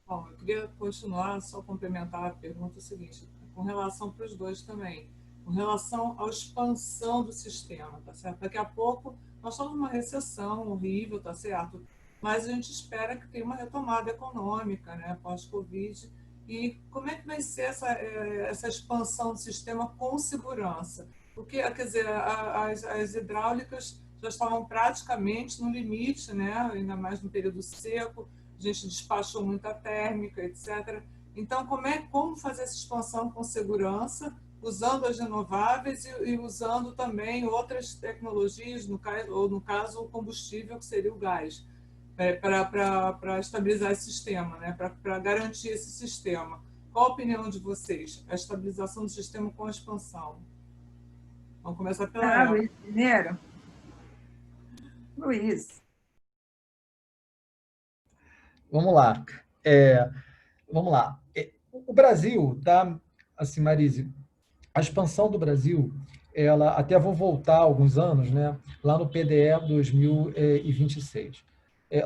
Bom, eu queria continuar, só complementar a pergunta seguinte, com relação para os dois também, com relação à expansão do sistema, tá certo? Daqui a pouco nós estamos numa recessão horrível, tá certo? Mas a gente espera que tenha uma retomada econômica, né, pós-Covid. E como é que vai ser essa expansão do sistema com segurança? Porque, quer dizer, as hidráulicas já estavam praticamente no limite, né, ainda mais no período seco, a gente despachou muita térmica, etc. Então, como fazer essa expansão com segurança, usando as renováveis e usando também outras tecnologias, no caso, o combustível, que seria o gás, para estabilizar esse sistema, né? Para garantir esse sistema. Qual a opinião de vocês? A estabilização do sistema com a expansão. Vamos começar pela Elbia. Luiz primeiro. Luiz. Vamos lá. O Brasil, tá? Assim, Marise, a expansão do Brasil, ela, até vou voltar alguns anos, né? Lá no PDE 2026.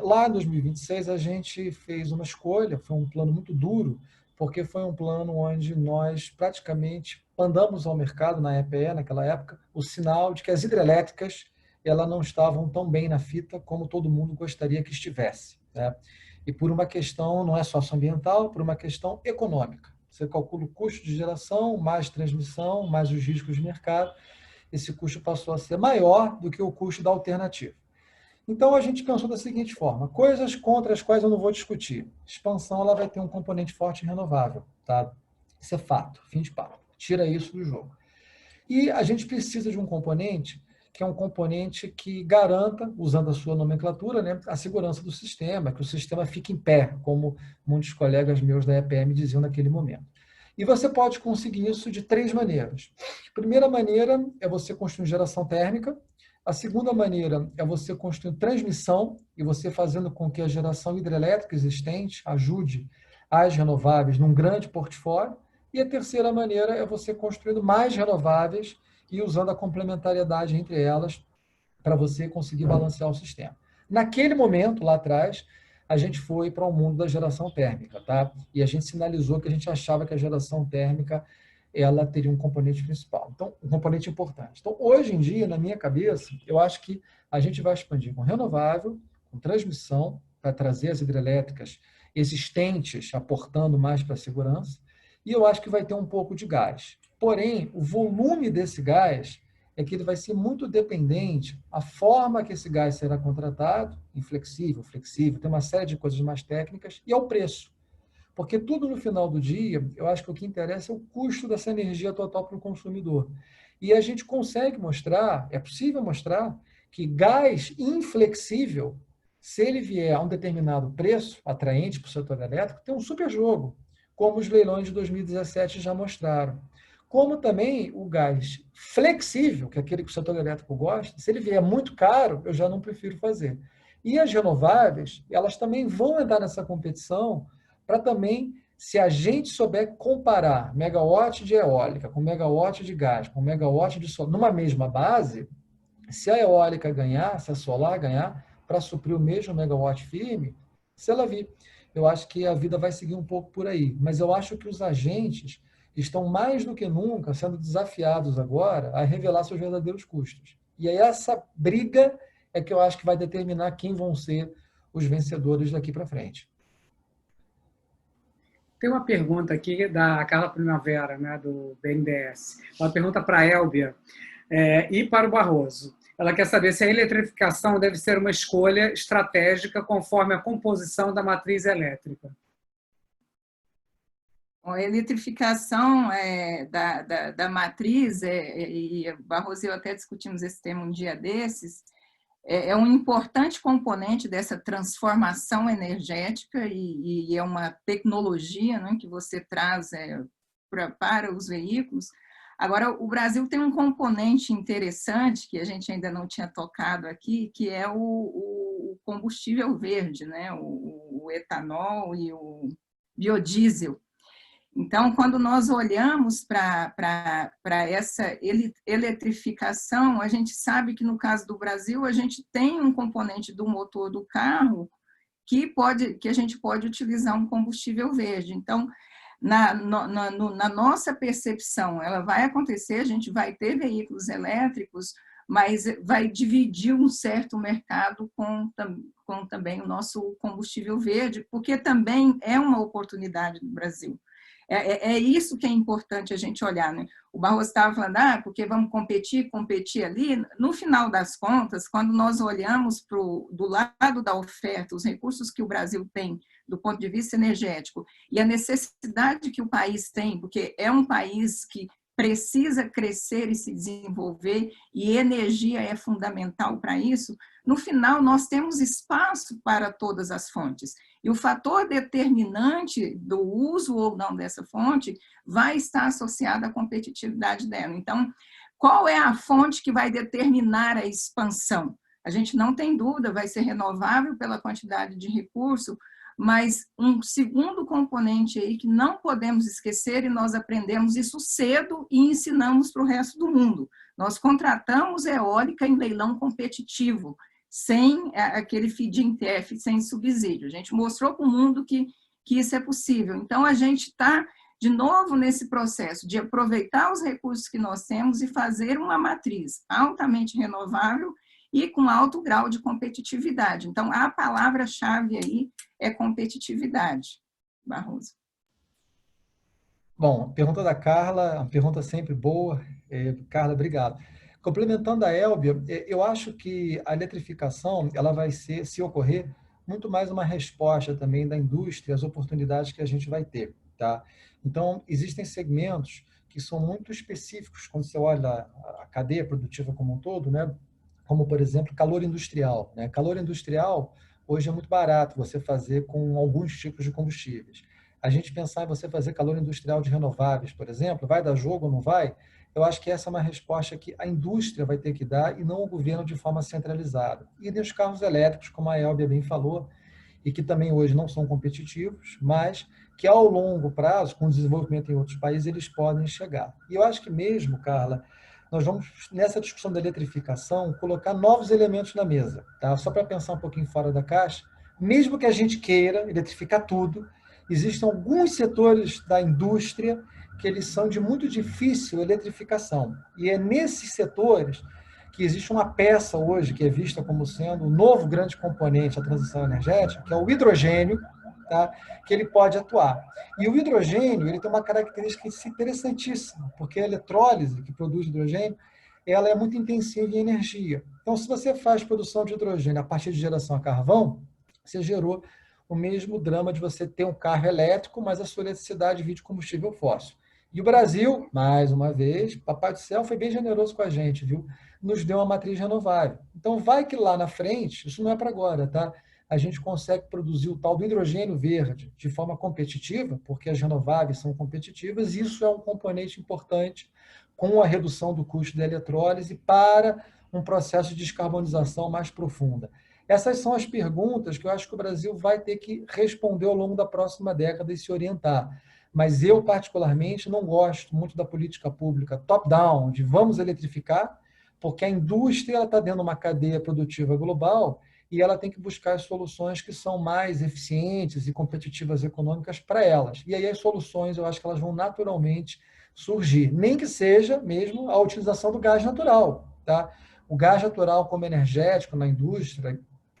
Lá em 2026, a gente fez uma escolha, foi um plano muito duro, porque foi um plano onde nós praticamente mandamos ao mercado, na EPE, naquela época, o sinal de que as hidrelétricas elas não estavam tão bem na fita como todo mundo gostaria que estivesse, né? E por uma questão, não é socioambiental, por uma questão econômica. Você calcula o custo de geração, mais transmissão, mais os riscos de mercado. Esse custo passou a ser maior do que o custo da alternativa. Então, a gente pensou da seguinte forma, coisas contra as quais eu não vou discutir. Expansão ela vai ter um componente forte e renovável. Tá? Isso é fato, fim de papo. Tira isso do jogo. E a gente precisa de um componente que é um componente que garanta, usando a sua nomenclatura, né, a segurança do sistema, que o sistema fique em pé, como muitos colegas meus da EPM diziam naquele momento. E você pode conseguir isso de 3 maneiras. A primeira maneira é você construir geração térmica. A segunda maneira é você construir transmissão e você fazendo com que a geração hidrelétrica existente ajude as renováveis num grande portfólio. E a terceira maneira é você construindo mais renováveis e usando a complementariedade entre elas para você conseguir balancear o sistema. Naquele momento, lá atrás, a gente foi para o mundo da geração térmica, tá? E a gente sinalizou que a gente achava que a geração térmica ela teria um componente principal. Então, um componente importante. Então, hoje em dia, na minha cabeça, eu acho que a gente vai expandir com renovável, com transmissão, para trazer as hidrelétricas existentes, aportando mais para a segurança, e eu acho que vai ter um pouco de gás. Porém, o volume desse gás é que ele vai ser muito dependente, a forma que esse gás será contratado, inflexível, flexível, tem uma série de coisas mais técnicas, e ao preço. Porque tudo no final do dia, eu acho que o que interessa é o custo dessa energia total para o consumidor. E a gente consegue mostrar, é possível mostrar, que gás inflexível, se ele vier a um determinado preço atraente para o setor elétrico, tem um super jogo, como os leilões de 2017 já mostraram. como também o gás flexível, que é aquele que o setor elétrico gosta, se ele vier muito caro, eu já não prefiro fazer. E as renováveis, elas também vão entrar nessa competição para também, se a gente souber comparar megawatt de eólica com megawatt de gás, com megawatt de solar, numa mesma base, se a eólica ganhar, se a solar ganhar, para suprir o mesmo megawatt firme, se ela vir. Eu acho que a vida vai seguir um pouco por aí. Mas eu acho que os agentes estão mais do que nunca sendo desafiados agora a revelar seus verdadeiros custos. E aí essa briga é que eu acho que vai determinar quem vão ser os vencedores daqui para frente. Tem uma pergunta aqui da Carla Primavera, né, do BNDES. Uma pergunta para a Elbia e para o Barroso. Ela quer saber se a eletrificação deve ser uma escolha estratégica conforme a composição da matriz elétrica. A eletrificação da matriz, e Barroso e eu até discutimos esse tema um dia desses, é um importante componente dessa transformação energética e é uma tecnologia, né, que você traz para os veículos. Agora, o Brasil tem um componente interessante que a gente ainda não tinha tocado aqui, que é o combustível verde, né, o etanol e o biodiesel. Então, quando nós olhamos para essa eletrificação, a gente sabe que, no caso do Brasil, a gente tem um componente do motor do carro que a gente pode utilizar um combustível verde. Então, na nossa percepção, ela vai acontecer, a gente vai ter veículos elétricos, mas vai dividir um certo mercado com também o nosso combustível verde, porque também é uma oportunidade no Brasil. É isso que é importante a gente olhar, né? O Barroso estava falando, porque vamos competir ali. No final das contas, quando nós olhamos do lado da oferta, os recursos que o Brasil tem do ponto de vista energético e a necessidade que o país tem, porque é um país que precisa crescer e se desenvolver, e energia é fundamental para isso, no final nós temos espaço para todas as fontes. E o fator determinante do uso ou não dessa fonte vai estar associado à competitividade dela. Então, qual é a fonte que vai determinar a expansão? A gente não tem dúvida, vai ser renovável pela quantidade de recurso, mas um segundo componente aí que não podemos esquecer, e nós aprendemos isso cedo e ensinamos para o resto do mundo. Nós contratamos eólica em leilão competitivo, sem aquele feed-in tariff, sem subsídio. A gente mostrou para o mundo que isso é possível. Então, a gente está, de novo, nesse processo de aproveitar os recursos que nós temos e fazer uma matriz altamente renovável e com alto grau de competitividade. Então, a palavra-chave aí é competitividade. Barroso. Bom, pergunta da Carla, uma pergunta sempre boa. Carla, obrigado. Complementando a Elbia, eu acho que a eletrificação ela vai ser, se ocorrer, muito mais uma resposta também da indústria às oportunidades que a gente vai ter. Tá? Então, existem segmentos que são muito específicos quando você olha a cadeia produtiva como um todo, né? Como, por exemplo, calor industrial. Né? Calor industrial, hoje é muito barato você fazer com alguns tipos de combustíveis. A gente pensar em você fazer calor industrial de renováveis, por exemplo, vai dar jogo ou não vai? Eu acho que essa é uma resposta que a indústria vai ter que dar e não o governo de forma centralizada. E nos carros elétricos, como a Elbia bem falou, e que também hoje não são competitivos, mas que ao longo prazo, com o desenvolvimento em outros países, eles podem chegar. E eu acho que mesmo, Carla, nós vamos, nessa discussão da eletrificação, colocar novos elementos na mesa. Tá? Só para pensar um pouquinho fora da caixa, mesmo que a gente queira eletrificar tudo, existem alguns setores da indústria que eles são de muito difícil eletrificação. E é nesses setores que existe uma peça hoje que é vista como sendo o novo grande componente da transição energética, que é o hidrogênio, tá? Que ele pode atuar. E o hidrogênio ele tem uma característica interessantíssima, porque a eletrólise que produz hidrogênio ela é muito intensiva em energia. Então, se você faz produção de hidrogênio a partir de geração a carvão, você gerou o mesmo drama de você ter um carro elétrico, mas a sua eletricidade vir de combustível fóssil. E o Brasil, mais uma vez, Papai do Céu foi bem generoso com a gente, viu? Nos deu uma matriz renovável. Então, vai que lá na frente, isso não é para agora, tá? a gente consegue produzir o tal do hidrogênio verde de forma competitiva, porque as renováveis são competitivas, e isso é um componente importante com a redução do custo da eletrólise para um processo de descarbonização mais profunda. Essas são as perguntas que eu acho que o Brasil vai ter que responder ao longo da próxima década e se orientar. Mas eu, particularmente, não gosto muito da política pública top-down, de vamos eletrificar, porque a indústria está dentro de uma cadeia produtiva global e ela tem que buscar soluções que são mais eficientes e competitivas econômicas para elas. E aí as soluções, eu acho que elas vão naturalmente surgir, nem que seja mesmo a utilização do gás natural. Tá? O gás natural como energético na indústria,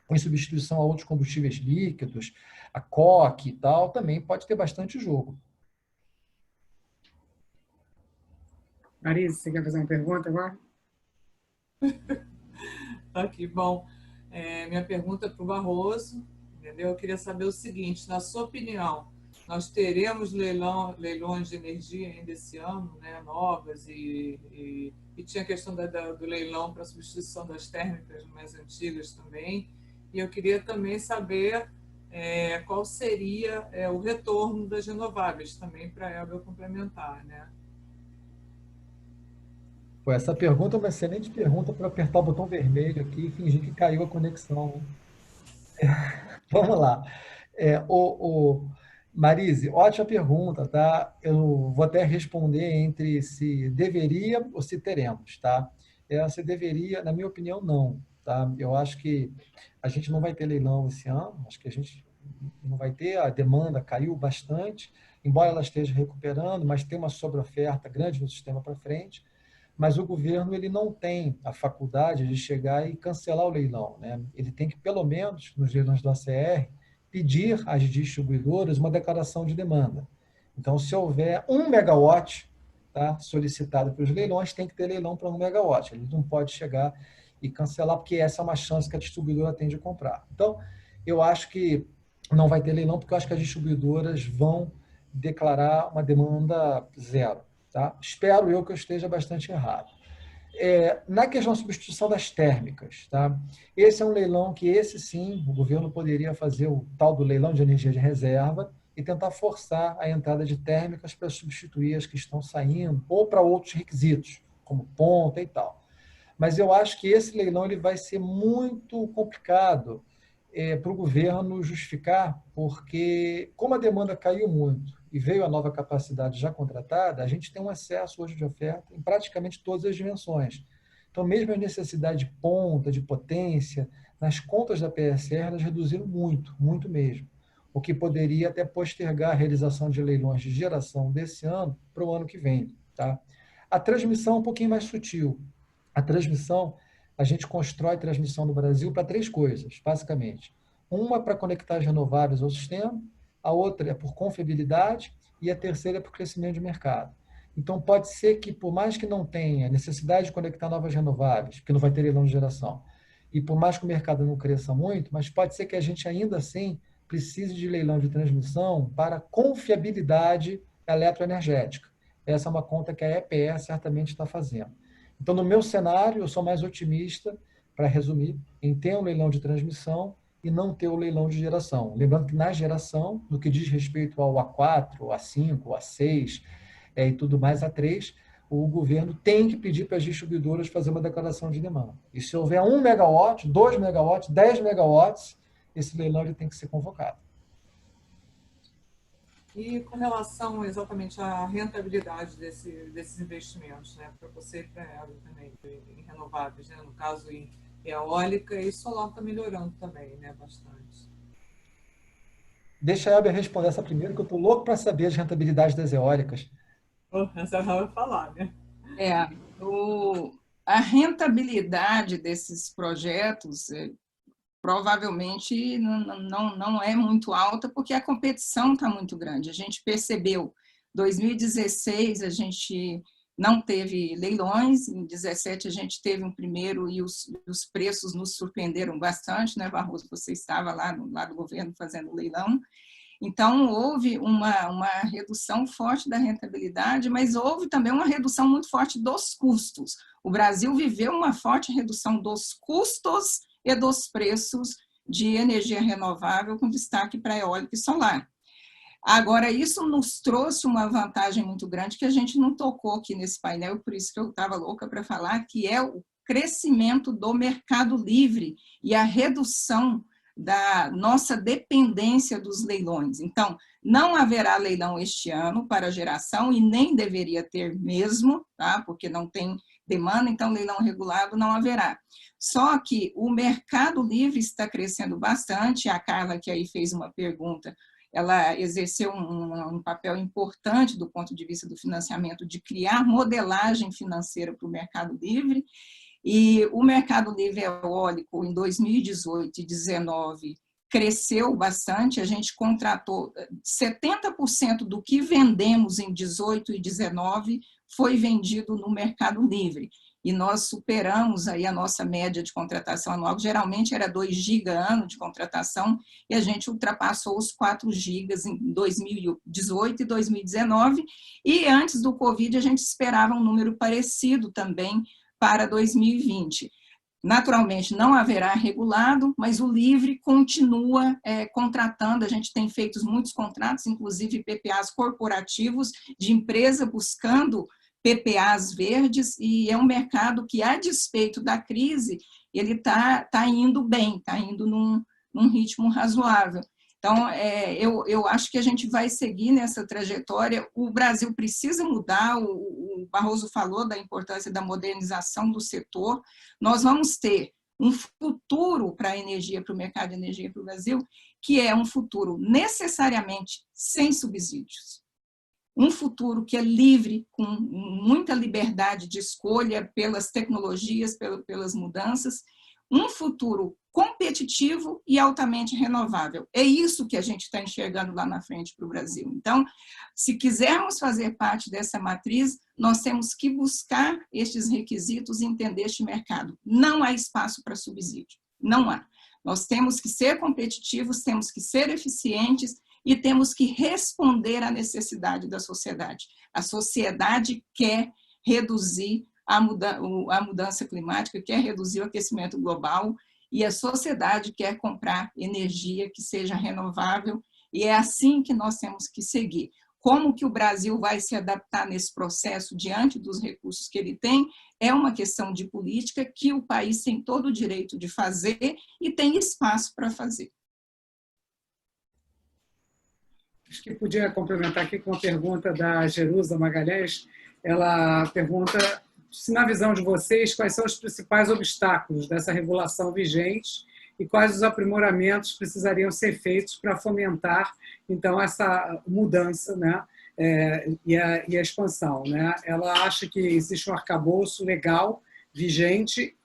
em substituição a outros combustíveis líquidos, a coque e tal, também pode ter bastante jogo. Marise, você quer fazer uma pergunta agora? Aqui, bom, minha pergunta é para o Barroso, entendeu? Eu queria saber o seguinte, na sua opinião, nós teremos leilões de energia ainda esse ano, né, novas, e tinha a questão do leilão para substituição das térmicas mais antigas também, e eu queria também saber qual seria o retorno das renováveis também para a Elbel complementar, né? Pô, essa pergunta é uma excelente pergunta para apertar o botão vermelho aqui e fingir que caiu a conexão. Vamos lá. Marise, ótima pergunta, tá? Eu vou até responder entre se deveria ou se teremos, tá? Se deveria, na minha opinião, não, tá? Eu acho que a gente não vai ter leilão esse ano, acho que a gente não vai ter, a demanda caiu bastante, embora ela esteja recuperando, mas tem uma sobreoferta grande no sistema para frente. Mas o governo ele não tem a faculdade de chegar e cancelar o leilão, né? Ele tem que, pelo menos, nos leilões do ACR, pedir às distribuidoras uma declaração de demanda. Então, se houver 1 megawatt, tá, solicitado para os leilões, tem que ter leilão para 1 megawatt. Ele não pode chegar e cancelar, porque essa é uma chance que a distribuidora tem de comprar. Então, eu acho que não vai ter leilão, porque eu acho que as distribuidoras vão declarar uma demanda zero. Tá? Espero eu que eu esteja bastante errado. Na questão da substituição das térmicas, tá? Esse é um leilão que, esse sim, o governo poderia fazer o tal do leilão de energia de reserva e tentar forçar a entrada de térmicas para substituir as que estão saindo ou para outros requisitos, como ponta e tal. Mas eu acho que esse leilão ele vai ser muito complicado para o governo justificar, porque como a demanda caiu muito e veio a nova capacidade já contratada, a gente tem um excesso hoje de oferta em praticamente todas as dimensões. Então, mesmo a necessidade de ponta, de potência, nas contas da PSR, elas reduziram muito, muito mesmo, o que poderia até postergar a realização de leilões de geração desse ano para o ano que vem. Tá? A transmissão é um pouquinho mais sutil. A transmissão, a gente constrói transmissão no Brasil para 3 coisas, basicamente. Uma para conectar as renováveis ao sistema, a outra é por confiabilidade e a terceira é por crescimento de mercado. Então, pode ser que, por mais que não tenha necessidade de conectar novas renováveis, porque não vai ter leilão de geração, e por mais que o mercado não cresça muito, mas pode ser que a gente ainda assim precise de leilão de transmissão para confiabilidade eletroenergética. Essa é uma conta que a EPE certamente está fazendo. Então, no meu cenário, eu sou mais otimista, para resumir, em ter um leilão de transmissão e não ter o leilão de geração. Lembrando que na geração, no que diz respeito ao A4, ao A5, ao A6 e tudo mais, A3, o governo tem que pedir para as distribuidoras fazer uma declaração de demanda. E se houver 1 megawatt, 2 megawatts, 10 megawatts, esse leilão ele tem que ser convocado. E com relação exatamente à rentabilidade desses investimentos, né, para você e para ela também, em renováveis, né, no caso em eólica e solar está melhorando também, né, bastante. Deixa a Elber responder essa primeiro, que eu estou louco para saber as rentabilidades das eólicas. Essa ela vai falar, né? A rentabilidade desses projetos provavelmente não é muito alta, porque a competição está muito grande. A gente percebeu, 2016 a gente não teve leilões, em 2017 a gente teve um primeiro e os preços nos surpreenderam bastante, né, Barroso? Você estava lá do governo fazendo leilão. Então, houve uma redução forte da rentabilidade, mas houve também uma redução muito forte dos custos. O Brasil viveu uma forte redução dos custos e dos preços de energia renovável com destaque para eólica e solar. Agora, isso nos trouxe uma vantagem muito grande que a gente não tocou aqui nesse painel, por isso que eu estava louca para falar, que é o crescimento do mercado livre e a redução da nossa dependência dos leilões. Então, não haverá leilão este ano para geração e nem deveria ter mesmo, tá? Porque não tem demanda, então leilão regulado não haverá. Só que o mercado livre está crescendo bastante, a Carla que aí fez uma pergunta, ela exerceu um papel importante do ponto de vista do financiamento, de criar modelagem financeira para o mercado livre, e o mercado livre eólico em 2018 e 2019 cresceu bastante, a gente contratou 70% do que vendemos em 18 e 19 foi vendido no mercado livre, e nós superamos aí a nossa média de contratação anual, geralmente era 2 gigas ano de contratação, e a gente ultrapassou os 4 gigas em 2018 e 2019, e antes do Covid a gente esperava um número parecido também para 2020. Naturalmente, não haverá regulado, mas o livre continua contratando, a gente tem feito muitos contratos, inclusive PPAs corporativos, de empresa buscando PPAs verdes, e é um mercado que, a despeito da crise, ele tá indo bem, está indo num ritmo razoável. Então, eu acho que a gente vai seguir nessa trajetória. O Brasil precisa mudar, o Barroso falou da importância da modernização do setor. Nós vamos ter um futuro para a energia, para o mercado de energia para o Brasil, que é um futuro necessariamente sem subsídios. Um futuro que é livre, com muita liberdade de escolha pelas tecnologias, pelas mudanças, um futuro competitivo e altamente renovável. É isso que a gente está enxergando lá na frente para o Brasil. Então, se quisermos fazer parte dessa matriz, nós temos que buscar estes requisitos e entender este mercado. Não há espaço para subsídio, não há. Nós temos que ser competitivos, temos que ser eficientes e temos que responder à necessidade da sociedade. A sociedade quer reduzir a mudança climática, quer reduzir o aquecimento global, e a sociedade quer comprar energia que seja renovável, e é assim que nós temos que seguir. Como que o Brasil vai se adaptar nesse processo diante dos recursos que ele tem, é uma questão de política que o país tem todo o direito de fazer e tem espaço para fazer. Acho que podia complementar aqui com uma pergunta da Jerusa Magalhães. Ela pergunta se, na visão de vocês, quais são os principais obstáculos dessa regulação vigente e quais os aprimoramentos precisariam ser feitos para fomentar, então, essa mudança, né, e a expansão, né? Ela acha que existe um arcabouço legal vigente,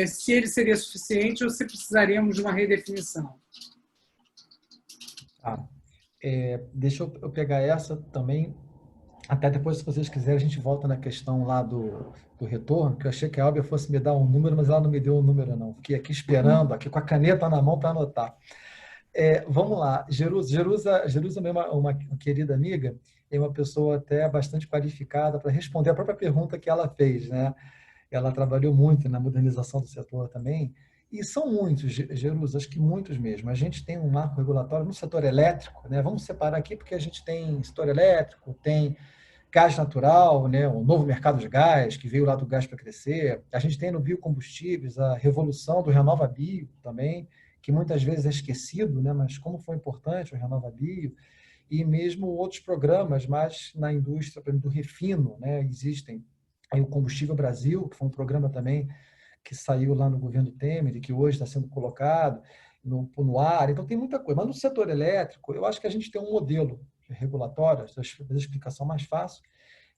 se ele seria suficiente ou se precisaríamos de uma redefinição. Deixa eu pegar essa também. Até depois, se vocês quiserem, a gente volta na questão lá do retorno, que eu achei que a Elbia fosse me dar um número, mas ela não me deu um número, não. Fiquei aqui esperando, aqui com a caneta na mão para anotar. Vamos lá. Jerusa é uma querida amiga, é uma pessoa até bastante qualificada para responder a própria pergunta que ela fez, né? Ela trabalhou muito na modernização do setor também, e são muitos, Jerusa, acho que muitos mesmo. A gente tem um marco regulatório no setor elétrico, né? Vamos separar aqui porque a gente tem setor elétrico, tem gás natural, né? O novo mercado de gás, que veio lá do gás para crescer. A gente tem no biocombustíveis a revolução do Renova Bio também, que muitas vezes é esquecido, né? Mas como foi importante o Renova Bio, e mesmo outros programas, mas na indústria, por exemplo, do refino, né? Existem aí o Combustível Brasil, que foi um programa também que saiu lá no governo Temer e que hoje está sendo colocado no ar. Então, tem muita coisa. Mas no setor elétrico, eu acho que a gente tem um modelo regulatório, a explicação mais fácil,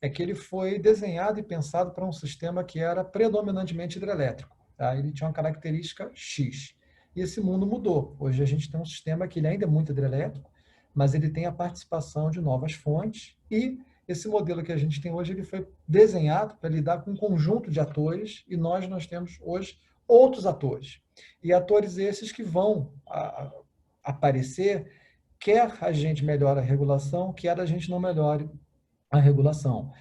é que ele foi desenhado e pensado para um sistema que era predominantemente hidrelétrico. Tá? Ele tinha uma característica X. E esse mundo mudou. Hoje a gente tem um sistema que ele ainda é muito hidrelétrico, mas ele tem a participação de novas fontes, e esse modelo que a gente tem hoje ele foi desenhado para lidar com um conjunto de atores, e nós temos hoje outros atores. E atores esses que vão aparecer, quer a gente melhore a regulação, quer a gente não melhore a regulação.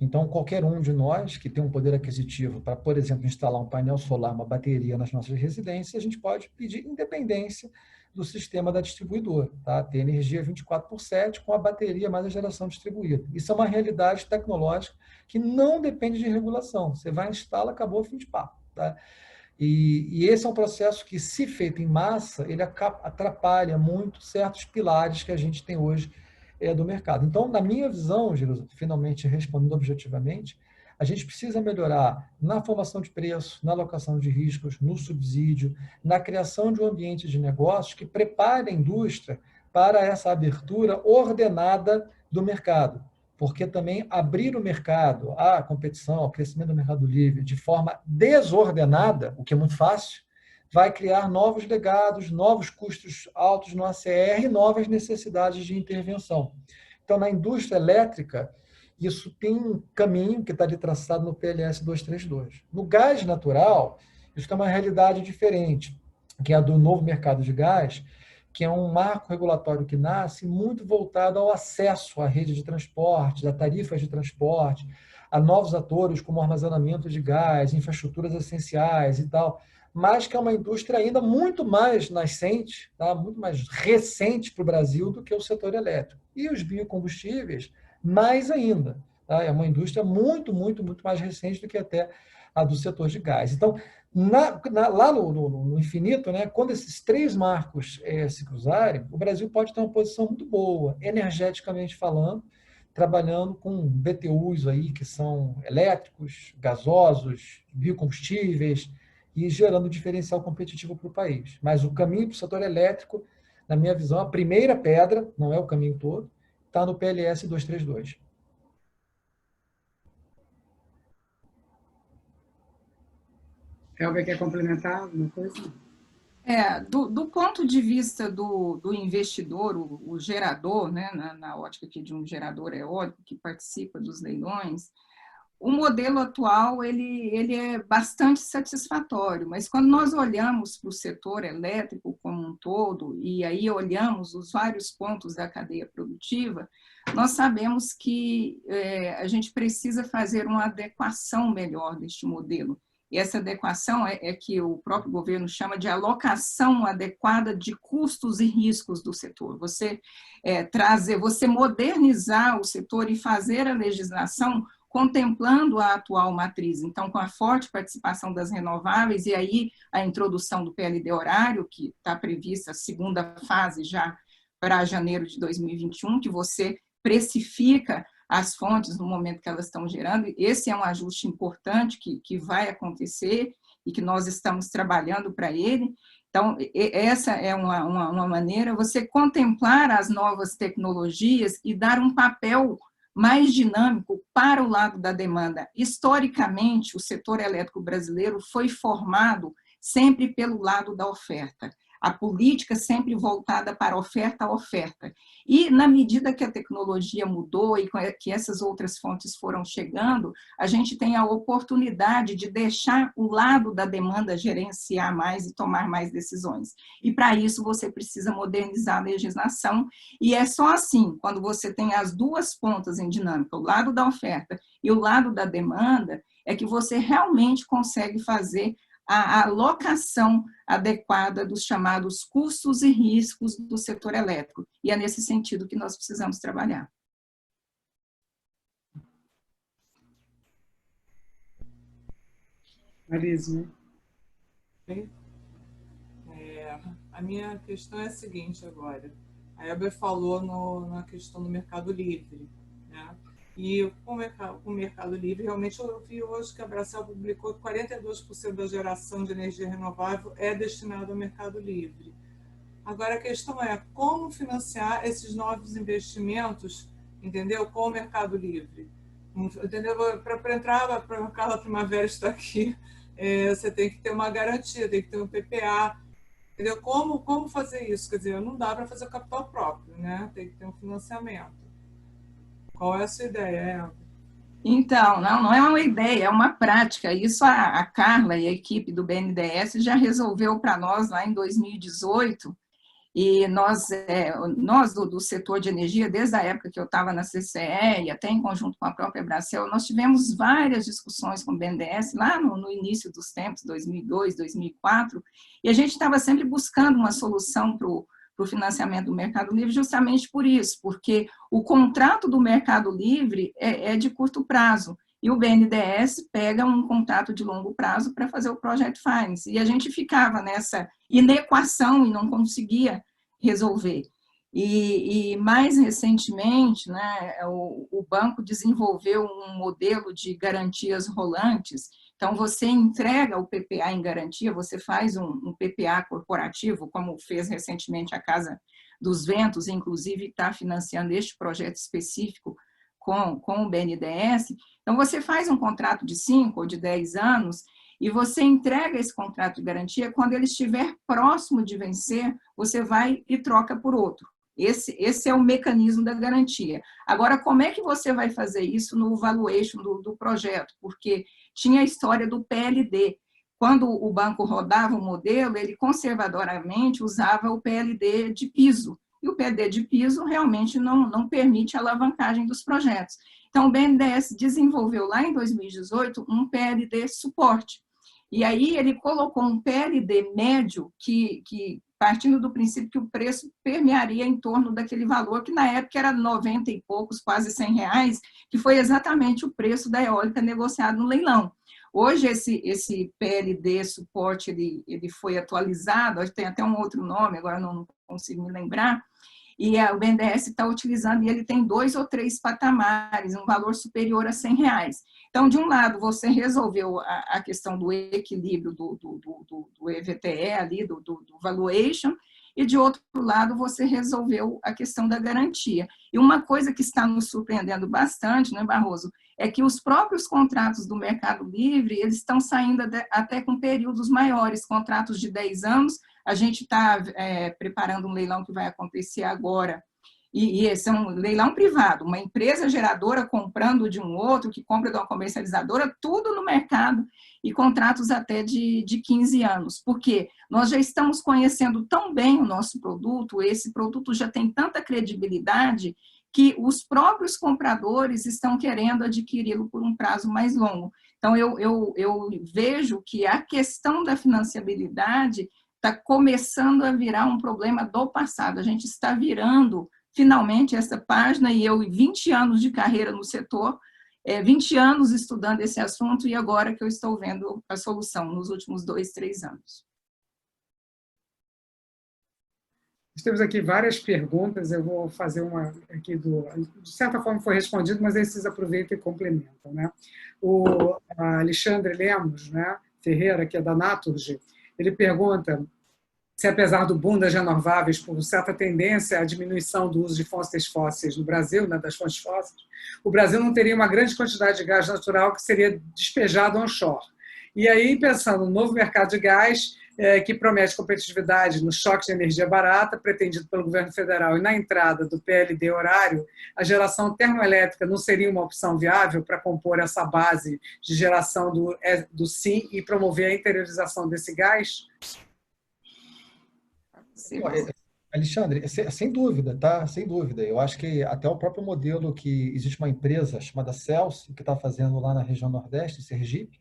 Então, qualquer um de nós que tem um poder aquisitivo para, por exemplo, instalar um painel solar, uma bateria nas nossas residências, a gente pode pedir independência do sistema da distribuidora, tá? Ter energia 24/7 com a bateria mais a geração distribuída. Isso é uma realidade tecnológica que não depende de regulação. Você vai, instala, acabou, fim de papo, tá? E esse é um processo que, se feito em massa, ele atrapalha muito certos pilares que a gente tem hoje do mercado. Então, na minha visão, Jerusa, finalmente respondendo objetivamente, a gente precisa melhorar na formação de preço, na alocação de riscos, no subsídio, na criação de um ambiente de negócios que prepare a indústria para essa abertura ordenada do mercado. Porque também abrir o mercado, a competição, o crescimento do mercado livre de forma desordenada, o que é muito fácil, vai criar novos legados, novos custos altos no ACR e novas necessidades de intervenção. Então, na indústria elétrica, isso tem um caminho que está ali traçado no PLS 232. No gás natural, isso tem uma realidade diferente, que é a do novo mercado de gás, que é um marco regulatório que nasce muito voltado ao acesso à rede de transporte, a tarifas de transporte, a novos atores como armazenamento de gás, infraestruturas essenciais e tal, mas que é uma indústria ainda muito mais nascente, tá? Muito mais recente para o Brasil do que o setor elétrico. E os biocombustíveis, mais ainda. Tá? É uma indústria muito, muito, muito mais recente do que até a do setor de gás. Então, lá no infinito, né, quando esses três marcos se cruzarem, o Brasil pode ter uma posição muito boa, energeticamente falando, trabalhando com BTUs aí que são elétricos, gasosos, biocombustíveis, e gerando diferencial competitivo para o país. Mas o caminho para o setor elétrico, na minha visão, a primeira pedra, não é o caminho todo, está no PLS 232. Elber, quer complementar alguma coisa? Do ponto de vista do investidor, o gerador, né, na ótica aqui de um gerador eólico que participa dos leilões, o modelo atual ele é bastante satisfatório, mas quando nós olhamos para o setor elétrico como um todo, e aí olhamos os vários pontos da cadeia produtiva, nós sabemos que a gente precisa fazer uma adequação melhor deste modelo. E essa adequação é que o próprio governo chama de alocação adequada de custos e riscos do setor. Você você modernizar o setor e fazer a legislação contemplando a atual matriz. Então, com a forte participação das renováveis e aí a introdução do PLD horário, que está prevista a segunda fase já para janeiro de 2021, que você precifica as fontes no momento que elas estão gerando. Esse é um ajuste importante que vai acontecer e que nós estamos trabalhando para ele. Então, essa é uma maneira, você contemplar as novas tecnologias e dar um papel mais dinâmico para o lado da demanda. Historicamente, o setor elétrico brasileiro foi formado sempre pelo lado da oferta. A política sempre voltada para oferta a oferta. E, na medida que a tecnologia mudou e que essas outras fontes foram chegando, a gente tem a oportunidade de deixar o lado da demanda gerenciar mais e tomar mais decisões. E, para isso, você precisa modernizar a legislação. E é só assim, quando você tem as duas pontas em dinâmica, o lado da oferta e o lado da demanda, é que você realmente consegue fazer a alocação adequada dos chamados custos e riscos do setor elétrico. E é nesse sentido que nós precisamos trabalhar. Marisa. A minha questão é a seguinte agora. A Elber falou na questão do Mercado Livre, né? E com o Mercado Livre, realmente eu vi hoje que a Bracel publicou que 42% da geração de energia renovável é destinada ao Mercado Livre. Agora a questão é como financiar esses novos investimentos, entendeu? Com o Mercado Livre. Entendeu? Para entrar, para a Carla Primavera estar aqui, você tem que ter uma garantia, tem que ter um PPA. Entendeu? Como fazer isso? Quer dizer, não dá para fazer capital próprio, né? Tem que ter um financiamento. Qual é a sua ideia? Então, não é uma ideia, é uma prática. Isso a Carla e a equipe do BNDES já resolveu para nós lá em 2018, E nós do setor de energia, desde a época que eu estava na CCE e até em conjunto com a própria Bracel, nós tivemos várias discussões com o BNDES lá no início dos tempos, 2002, 2004, e a gente estava sempre buscando uma solução para o financiamento do Mercado Livre justamente por isso, porque o contrato do Mercado Livre é de curto prazo, e o BNDES pega um contrato de longo prazo para fazer o Project Finance. E a gente ficava nessa inequação e não conseguia resolver. E mais recentemente, né, o banco desenvolveu um modelo de garantias rolantes. Então, você entrega o PPA em garantia, você faz um PPA corporativo, como fez recentemente a Casa dos Ventos, inclusive está financiando este projeto específico com o BNDES. Então, você faz um contrato de 5 ou de 10 anos e você entrega esse contrato de garantia, quando ele estiver próximo de vencer, você vai e troca por outro. Esse é o mecanismo da garantia. Agora, como é que você vai fazer isso no valuation do projeto? Porque tinha a história do PLD. Quando o banco rodava o modelo, ele conservadoramente usava o PLD de piso. E o PLD de piso realmente não permite a alavancagem dos projetos. Então, o BNDES desenvolveu lá em 2018 um PLD suporte. E aí ele colocou um PLD médio que partindo do princípio que o preço permearia em torno daquele valor, que na época era 90 e poucos, quase R$100, que foi exatamente o preço da eólica negociado no leilão. Hoje, esse PLD suporte, ele foi atualizado, tem até um outro nome, agora não consigo me lembrar, e o BNDES está utilizando, e ele tem 2 ou 3 patamares, um valor superior a R$100. Então, de um lado, você resolveu a questão do equilíbrio do EVTE ali, do valuation, e de outro lado, você resolveu a questão da garantia. E uma coisa que está nos surpreendendo bastante, né, Barroso, é que os próprios contratos do Mercado Livre, eles estão saindo até com períodos maiores, contratos de 10 anos. A gente está preparando um leilão que vai acontecer agora, e esse é um leilão privado, uma empresa geradora comprando de um outro, que compra de uma comercializadora, tudo no mercado, e contratos até de 15 anos. Porque nós já estamos conhecendo tão bem o nosso produto, esse produto já tem tanta credibilidade, que os próprios compradores estão querendo adquiri-lo por um prazo mais longo. Então, eu vejo que a questão da financiabilidade está começando a virar um problema do passado. A gente está virando, finalmente, essa página, e eu, 20 anos de carreira no setor, 20 anos estudando esse assunto, e agora que eu estou vendo a solução, nos últimos 2, 3 anos. Nós temos aqui várias perguntas, eu vou fazer uma aqui, de certa forma foi respondido, mas aí vocês aproveitam e complementam. Né? O Alexandre Lemos, né, Ferreira, que é da Naturgy, ele pergunta se, apesar do boom das renováveis, por certa tendência à diminuição do uso de fontes fósseis no Brasil, né, das fontes fósseis, o Brasil não teria uma grande quantidade de gás natural que seria despejado onshore. E aí, pensando no novo mercado de gás, que promete competitividade no choque de energia barata, pretendido pelo governo federal, e na entrada do PLD horário, a geração termoelétrica não seria uma opção viável para compor essa base de geração do SIM e promover a interiorização desse gás? Alexandre, sem dúvida, tá? Sem dúvida. Eu acho que até o próprio modelo que existe uma empresa chamada Celso, que está fazendo lá na região Nordeste, Sergipe,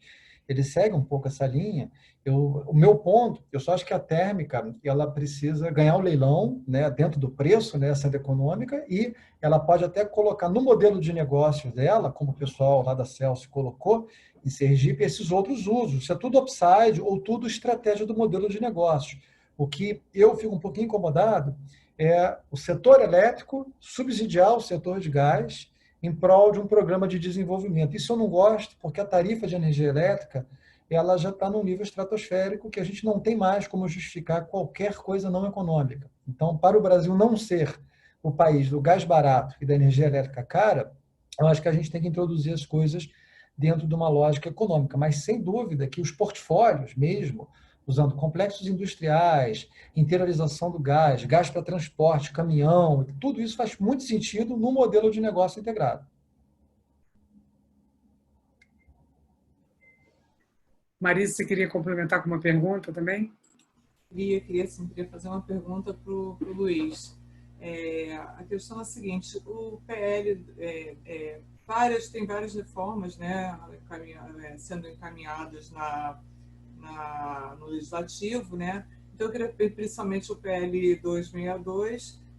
ele segue um pouco essa linha. O meu ponto, eu só acho que a térmica, ela precisa ganhar o leilão, né, dentro do preço, né, sendo econômica, e ela pode até colocar no modelo de negócio dela, como o pessoal lá da Celso colocou, em Sergipe, esses outros usos. Isso é tudo upside ou tudo estratégia do modelo de negócio. O que eu fico um pouquinho incomodado é o setor elétrico subsidiar o setor de gás em prol de um programa de desenvolvimento. Isso eu não gosto, porque a tarifa de energia elétrica ela já está num nível estratosférico que a gente não tem mais como justificar qualquer coisa não econômica. Então, para o Brasil não ser o país do gás barato e da energia elétrica cara, eu acho que a gente tem que introduzir as coisas dentro de uma lógica econômica. Mas, sem dúvida, que os portfólios mesmo, usando complexos industriais, interiorização do gás, gás para transporte, caminhão, tudo isso faz muito sentido no modelo de negócio integrado. Marisa, você queria complementar com uma pergunta também? queria fazer uma pergunta para o Luiz. A questão é a seguinte: o PL tem várias reformas, né, sendo encaminhadas no Legislativo, né? Então, eu queria ver principalmente o PL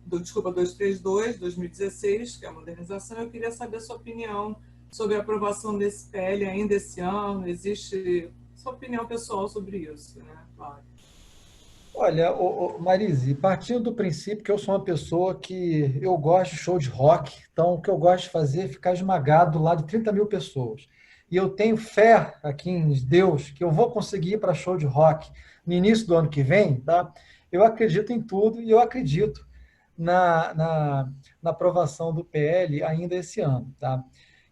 232, 2016, que é a modernização. Eu queria saber a sua opinião sobre a aprovação desse PL ainda esse ano. Existe sua opinião pessoal sobre isso, né? Claro. Olha, Marise, partindo do princípio que eu sou uma pessoa que eu gosto de show de rock, então o que eu gosto de fazer é ficar esmagado do lado de 30 mil pessoas. E eu tenho fé aqui em Deus que eu vou conseguir ir para show de rock no início do ano que vem, tá? Eu acredito em tudo e eu acredito na aprovação do PL ainda esse ano, tá?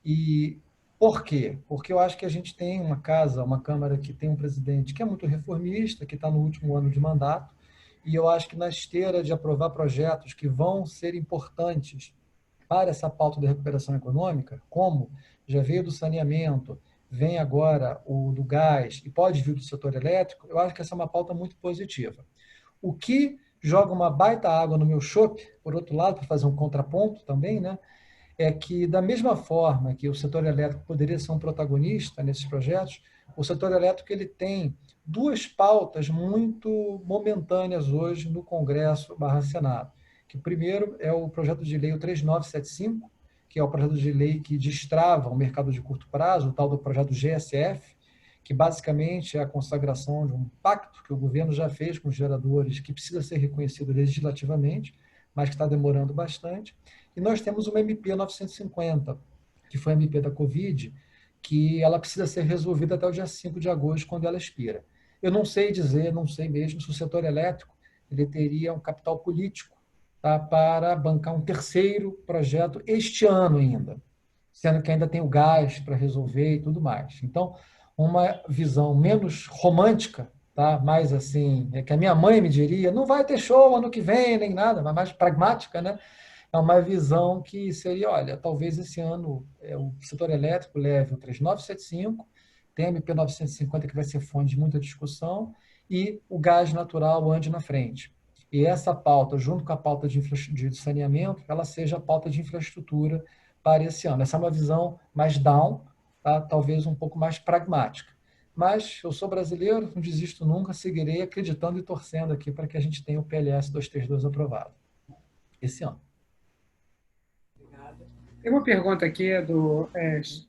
E por quê? Porque eu acho que a gente tem uma casa, uma Câmara que tem um presidente que é muito reformista, que está no último ano de mandato, e eu acho que na esteira de aprovar projetos que vão ser importantes para essa pauta da recuperação econômica, como já veio do saneamento, vem agora o do gás e pode vir do setor elétrico, eu acho que essa é uma pauta muito positiva. O que joga uma baita água no meu chope, por outro lado, para fazer um contraponto também, né? É que, da mesma forma que o setor elétrico poderia ser um protagonista nesses projetos, o setor elétrico ele tem duas pautas muito momentâneas hoje no Congresso/Senado. Que primeiro é o projeto de lei 3975, que é o projeto de lei que destrava o mercado de curto prazo, o tal do projeto GSF, que basicamente é a consagração de um pacto que o governo já fez com os geradores, que precisa ser reconhecido legislativamente, mas que está demorando bastante. E nós temos uma MP 950, que foi a MP da Covid, que ela precisa ser resolvida até o dia 5 de agosto, quando ela expira. Eu não sei dizer, não sei mesmo se o setor elétrico ele teria um capital político, tá, para bancar um terceiro projeto este ano ainda, sendo que ainda tem o gás para resolver e tudo mais. Então, uma visão menos romântica, tá, mais assim, é que a minha mãe me diria, não vai ter show ano que vem, nem nada, mas mais pragmática, né? É uma visão que seria, olha, talvez esse ano o setor elétrico leve o 3975, tem a MP 950 que vai ser fonte de muita discussão, e o gás natural ande na frente. E essa pauta, junto com a pauta de saneamento, ela seja a pauta de infraestrutura para esse ano. Essa é uma visão mais down, tá? Talvez um pouco mais pragmática. Mas eu sou brasileiro, não desisto nunca, seguirei acreditando e torcendo aqui para que a gente tenha o PLS 232 aprovado esse ano. Tem uma pergunta aqui do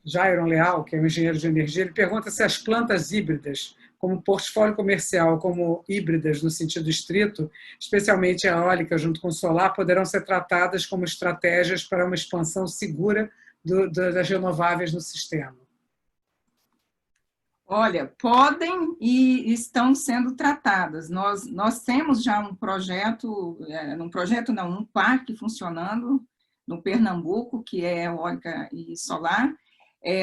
Jairon Leal, que é um engenheiro de energia. Ele pergunta se as plantas híbridas, como portfólio comercial, como híbridas no sentido estrito, especialmente a eólica junto com o solar, poderão ser tratadas como estratégias para uma expansão segura das renováveis no sistema. Olha, podem e estão sendo tratadas. Nós temos já um projeto, um parque funcionando no Pernambuco, que é eólica e solar.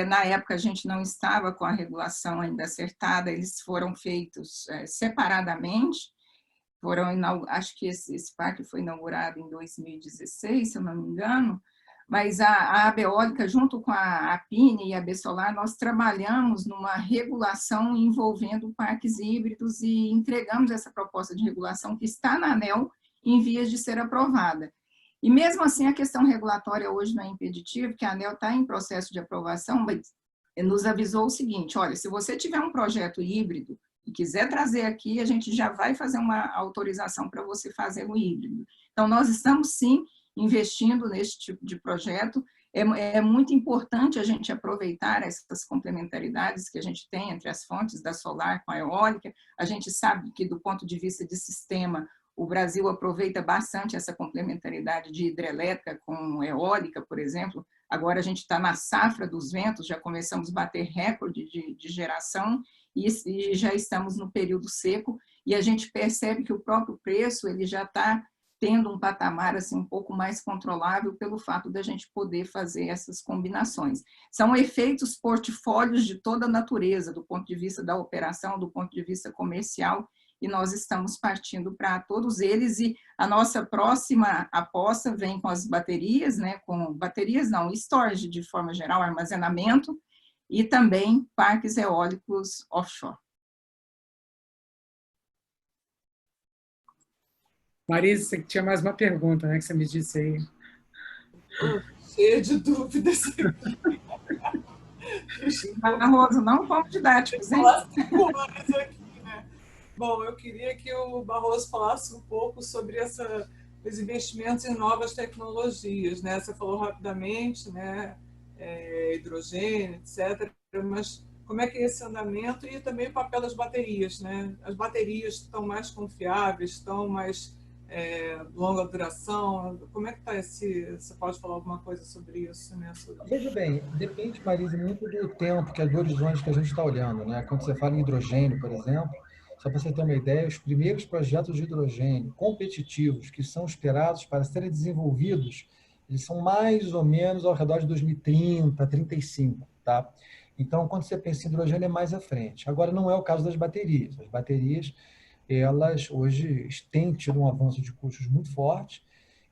Na época a gente não estava com a regulação ainda acertada, eles foram feitos separadamente. Acho que esse parque foi inaugurado em 2016, se eu não me engano, mas a AB Eólica, junto com a APINE e a AB Solar, nós trabalhamos numa regulação envolvendo parques híbridos e entregamos essa proposta de regulação que está na ANEEL em vias de ser aprovada. E mesmo assim, a questão regulatória hoje não é impeditiva, porque a ANEEL está em processo de aprovação, mas nos avisou o seguinte, olha, se você tiver um projeto híbrido e quiser trazer aqui, a gente já vai fazer uma autorização para você fazer o híbrido. Então, nós estamos, sim, investindo nesse tipo de projeto. É muito importante a gente aproveitar essas complementaridades que a gente tem entre as fontes da solar com a eólica. A gente sabe que, do ponto de vista de sistema, o Brasil aproveita bastante essa complementaridade de hidrelétrica com eólica, por exemplo. Agora a gente está na safra dos ventos, já começamos a bater recorde de geração e já estamos no período seco, e a gente percebe que o próprio preço ele já está tendo um patamar assim, um pouco mais controlável pelo fato da gente poder fazer essas combinações. São efeitos portfólios de toda a natureza, do ponto de vista da operação, do ponto de vista comercial, e nós estamos partindo para todos eles, e a nossa próxima aposta vem com as baterias, né, com baterias não, storage de forma geral, armazenamento, e também parques eólicos offshore. Marisa, você tinha mais uma pergunta, né, que você me disse aí. Cheia de dúvidas. Barroso, não fomos didáticos, hein? Falar 5 horas aqui, né? Bom, eu queria que o Barroso falasse um pouco sobre os investimentos em novas tecnologias, né? Você falou rapidamente, né? Hidrogênio, etc. Mas como é que é esse andamento e também o papel das baterias, né? As baterias estão mais confiáveis, estão mais longa duração. Como é que está você pode falar alguma coisa sobre isso, né? Veja bem, depende, Marise, muito do tempo, do horizonte que a gente está olhando, né? Quando você fala em hidrogênio, por exemplo, só para você ter uma ideia, os primeiros projetos de hidrogênio competitivos que são esperados para serem desenvolvidos, eles são mais ou menos ao redor de 2030, 35, tá? Então, quando você pensa em hidrogênio, é mais à frente. Agora, não é o caso das baterias. As baterias, elas hoje têm tido um avanço de custos muito forte.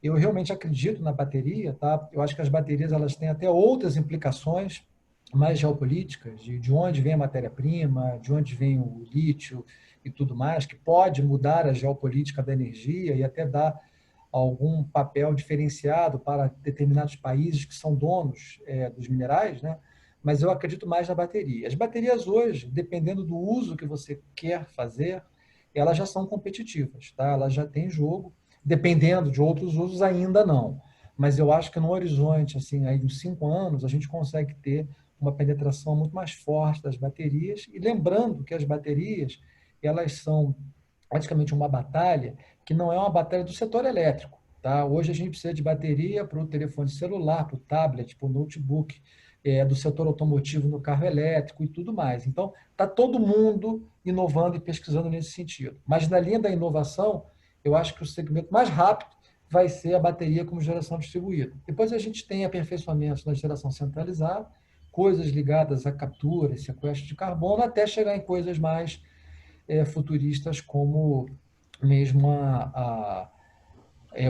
Eu realmente acredito na bateria, tá? Eu acho que as baterias elas têm até outras implicações mais geopolíticas, de onde vem a matéria-prima, de onde vem o lítio e tudo mais, que pode mudar a geopolítica da energia e até dar algum papel diferenciado para determinados países que são donos dos minerais, né? Mas eu acredito mais na bateria. As baterias hoje, dependendo do uso que você quer fazer, elas já são competitivas, tá? Elas já têm jogo, dependendo de outros usos ainda não. Mas eu acho que no horizonte, assim, aí uns 5 anos, a gente consegue ter uma penetração muito mais forte das baterias. E lembrando que as baterias, elas são praticamente uma batalha que não é uma batalha do setor elétrico, tá? Hoje a gente precisa de bateria para o telefone celular, para o tablet, para o notebook, do setor automotivo no carro elétrico e tudo mais. Então, está todo mundo inovando e pesquisando nesse sentido. Mas na linha da inovação, eu acho que o segmento mais rápido vai ser a bateria como geração distribuída. Depois a gente tem aperfeiçoamentos na geração centralizada, coisas ligadas à captura e sequestro de carbono, até chegar em coisas mais futuristas como mesmo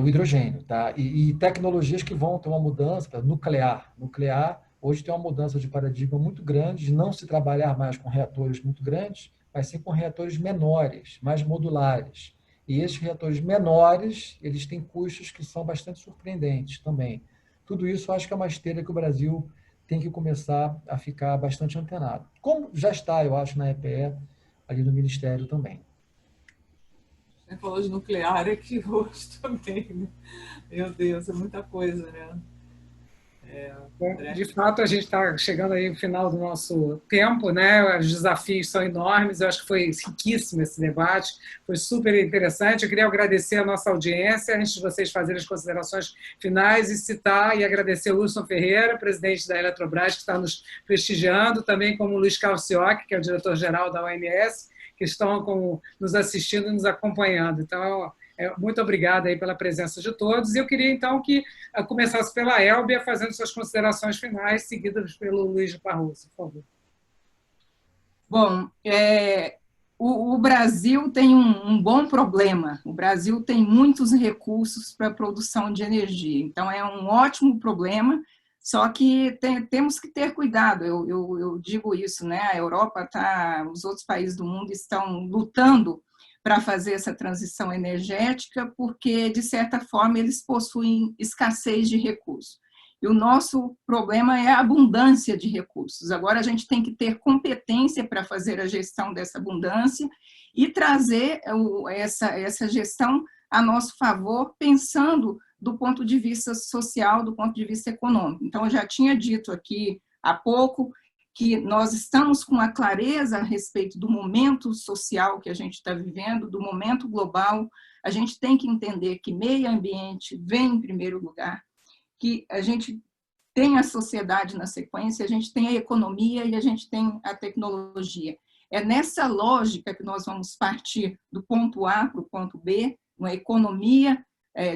o hidrogênio, tá? E tecnologias que vão ter uma mudança, nuclear. Nuclear, hoje tem uma mudança de paradigma muito grande, de não se trabalhar mais com reatores muito grandes, mas sim com reatores menores, mais modulares. E esses reatores menores, eles têm custos que são bastante surpreendentes também. Tudo isso, eu acho que é uma esteira que o Brasil tem que começar a ficar bastante antenado. Como já está, eu acho, na EPE, ali no Ministério também. Você falou de nuclear aqui hoje também, né? Meu Deus, é muita coisa, né? De fato, a gente está chegando aí no final do nosso tempo, né? Os desafios são enormes. Eu acho que foi riquíssimo esse debate, foi super interessante. Eu queria agradecer a nossa audiência, antes de vocês fazerem as considerações finais, e citar e agradecer o Wilson Ferreira, presidente da Eletrobras, que está nos prestigiando, também como o Luiz Carlos Sioc, que é o diretor-geral da OMS, que estão nos assistindo e nos acompanhando. Então, muito obrigada aí pela presença de todos. E eu queria, então, que começasse pela Elbia, fazendo suas considerações finais, seguidas pelo Luiz Barroso, por favor. Bom, o Brasil tem um bom problema. O Brasil tem muitos recursos para a produção de energia. Então, é um ótimo problema, só que temos que ter cuidado. Eu digo isso, né? A Europa os outros países do mundo estão lutando para fazer essa transição energética, porque, de certa forma, eles possuem escassez de recursos. E o nosso problema é a abundância de recursos. Agora, a gente tem que ter competência para fazer a gestão dessa abundância e trazer essa gestão a nosso favor, pensando do ponto de vista social, do ponto de vista econômico. Então, eu já tinha dito aqui há pouco que nós estamos com a clareza a respeito do momento social que a gente está vivendo, do momento global. A gente tem que entender que meio ambiente vem em primeiro lugar, que a gente tem a sociedade na sequência, a gente tem a economia e a gente tem a tecnologia. É nessa lógica que nós vamos partir do ponto A para o ponto B, uma economia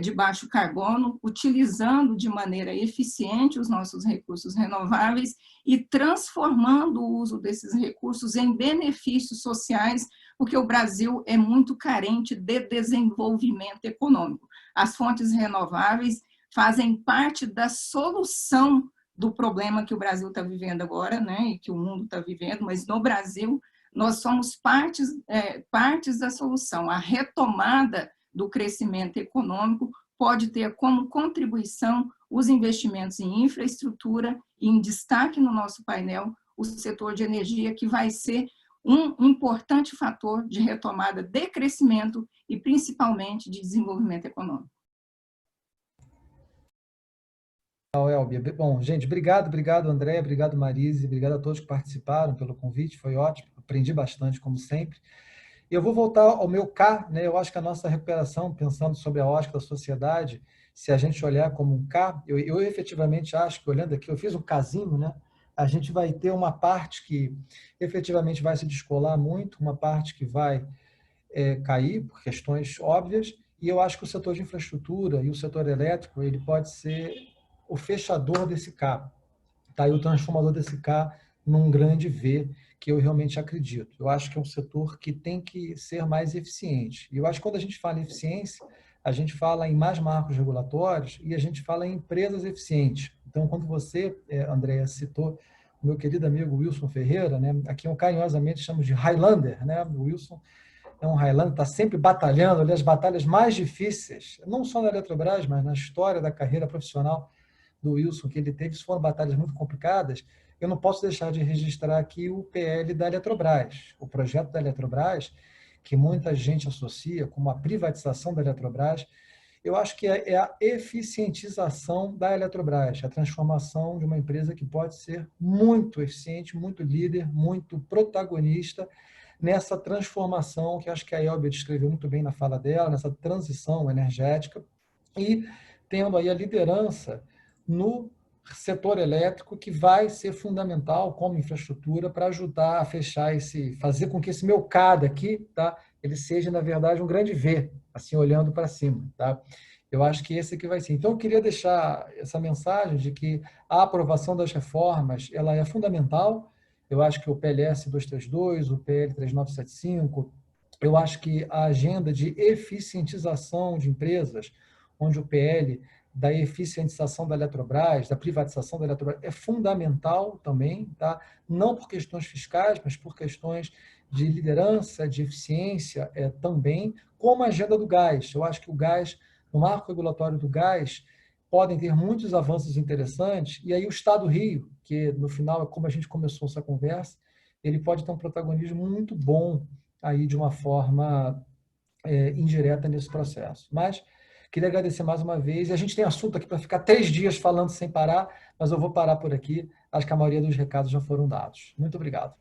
de baixo carbono, utilizando de maneira eficiente os nossos recursos renováveis e transformando o uso desses recursos em benefícios sociais, porque o Brasil é muito carente de desenvolvimento econômico. As fontes renováveis fazem parte da solução do problema que o Brasil está vivendo agora, né, e que o mundo está vivendo, mas no Brasil nós somos partes da solução. A retomada do crescimento econômico, pode ter como contribuição os investimentos em infraestrutura e, em destaque no nosso painel, o setor de energia, que vai ser um importante fator de retomada de crescimento e, principalmente, de desenvolvimento econômico. Elbia. Bom, gente, obrigado, André, obrigado, Marise, obrigado a todos que participaram pelo convite, foi ótimo, aprendi bastante, como sempre. Eu vou voltar ao meu K, né? Eu acho que a nossa recuperação, pensando sobre a ótica da sociedade, se a gente olhar como um K, eu efetivamente acho que, olhando aqui, eu fiz um Kzinho, né? A gente vai ter uma parte que efetivamente vai se descolar muito, uma parte que vai cair por questões óbvias, e eu acho que o setor de infraestrutura e o setor elétrico, ele pode ser o fechador desse K, tá? E o transformador desse K num grande V, que eu realmente acredito. Eu acho que é um setor que tem que ser mais eficiente. E eu acho que quando a gente fala em eficiência, a gente fala em mais marcos regulatórios e a gente fala em empresas eficientes. Então, quando você, Andréa, citou o meu querido amigo Wilson Ferreira, né? Aqui carinhosamente chamamos de Highlander, né? O Wilson é um Highlander, está sempre batalhando ali as batalhas mais difíceis, não só na Eletrobras, mas na história da carreira profissional do Wilson, que ele teve, isso foram batalhas muito complicadas. Eu não posso deixar de registrar aqui o PL da Eletrobras, o projeto da Eletrobras, que muita gente associa como a privatização da Eletrobras. Eu acho que é a eficientização da Eletrobras, a transformação de uma empresa que pode ser muito eficiente, muito líder, muito protagonista nessa transformação, que acho que a Elbia descreveu muito bem na fala dela, nessa transição energética, e tendo aí a liderança no setor elétrico, que vai ser fundamental como infraestrutura para ajudar a fechar fazer com que esse meu CAD aqui, tá, ele seja, na verdade, um grande V, assim, olhando para cima, tá? Eu acho que esse aqui vai ser. Então, eu queria deixar essa mensagem de que a aprovação das reformas, ela é fundamental. Eu acho que o PLS 232, o PL 3975, eu acho que a agenda de eficientização de empresas, onde o PL da eficientização da Eletrobras, da privatização da Eletrobras, é fundamental também, tá? Não por questões fiscais, mas por questões de liderança, de eficiência também, como a agenda do gás. Eu acho que o gás, no marco regulatório do gás, podem ter muitos avanços interessantes, e aí o Estado do Rio, que no final é como a gente começou essa conversa, ele pode ter um protagonismo muito bom aí de uma forma indireta nesse processo. Mas queria agradecer mais uma vez. E a gente tem assunto aqui para ficar 3 dias falando sem parar, mas eu vou parar por aqui. Acho que a maioria dos recados já foram dados. Muito obrigado.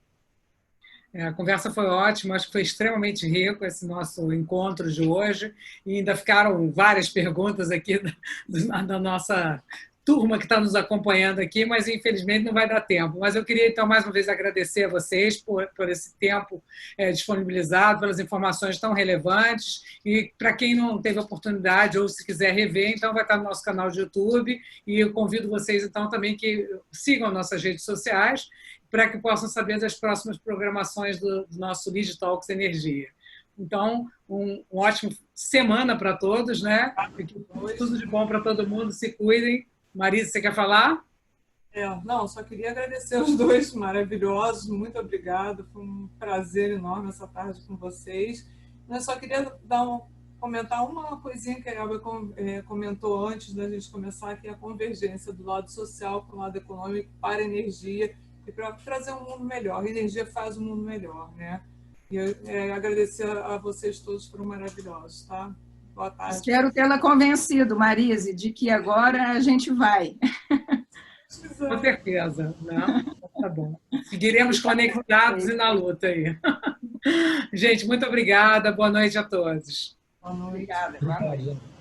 A conversa foi ótima, acho que foi extremamente rico esse nosso encontro de hoje, e ainda ficaram várias perguntas aqui da nossa turma que está nos acompanhando aqui, mas infelizmente não vai dar tempo. Mas eu queria, então, mais uma vez agradecer a vocês por esse tempo disponibilizado, pelas informações tão relevantes, e para quem não teve oportunidade ou se quiser rever, então vai estar no nosso canal de YouTube, e eu convido vocês, então, também que sigam nossas redes sociais, para que possam saber das próximas programações do nosso Lead Talks Energia. Então, uma ótima semana para todos, né? Tudo de bom para todo mundo, se cuidem. Marisa, você quer falar? Não, só queria agradecer os dois maravilhosos, muito obrigado, foi um prazer enorme essa tarde com vocês. Eu só queria comentar uma coisinha que a Elbia comentou antes da gente começar, que é a convergência do lado social para o lado econômico para a energia, e para trazer um mundo melhor. A energia faz um mundo melhor, né? E agradecer a vocês todos, foram maravilhosos, tá? Boa tarde. Espero tê-la convencido, Marise, de que agora a gente vai. Com certeza, né? Tá bom. Seguiremos conectados e na luta aí. Gente, muito obrigada. Boa noite a todos. Boa noite. Obrigada. Boa noite.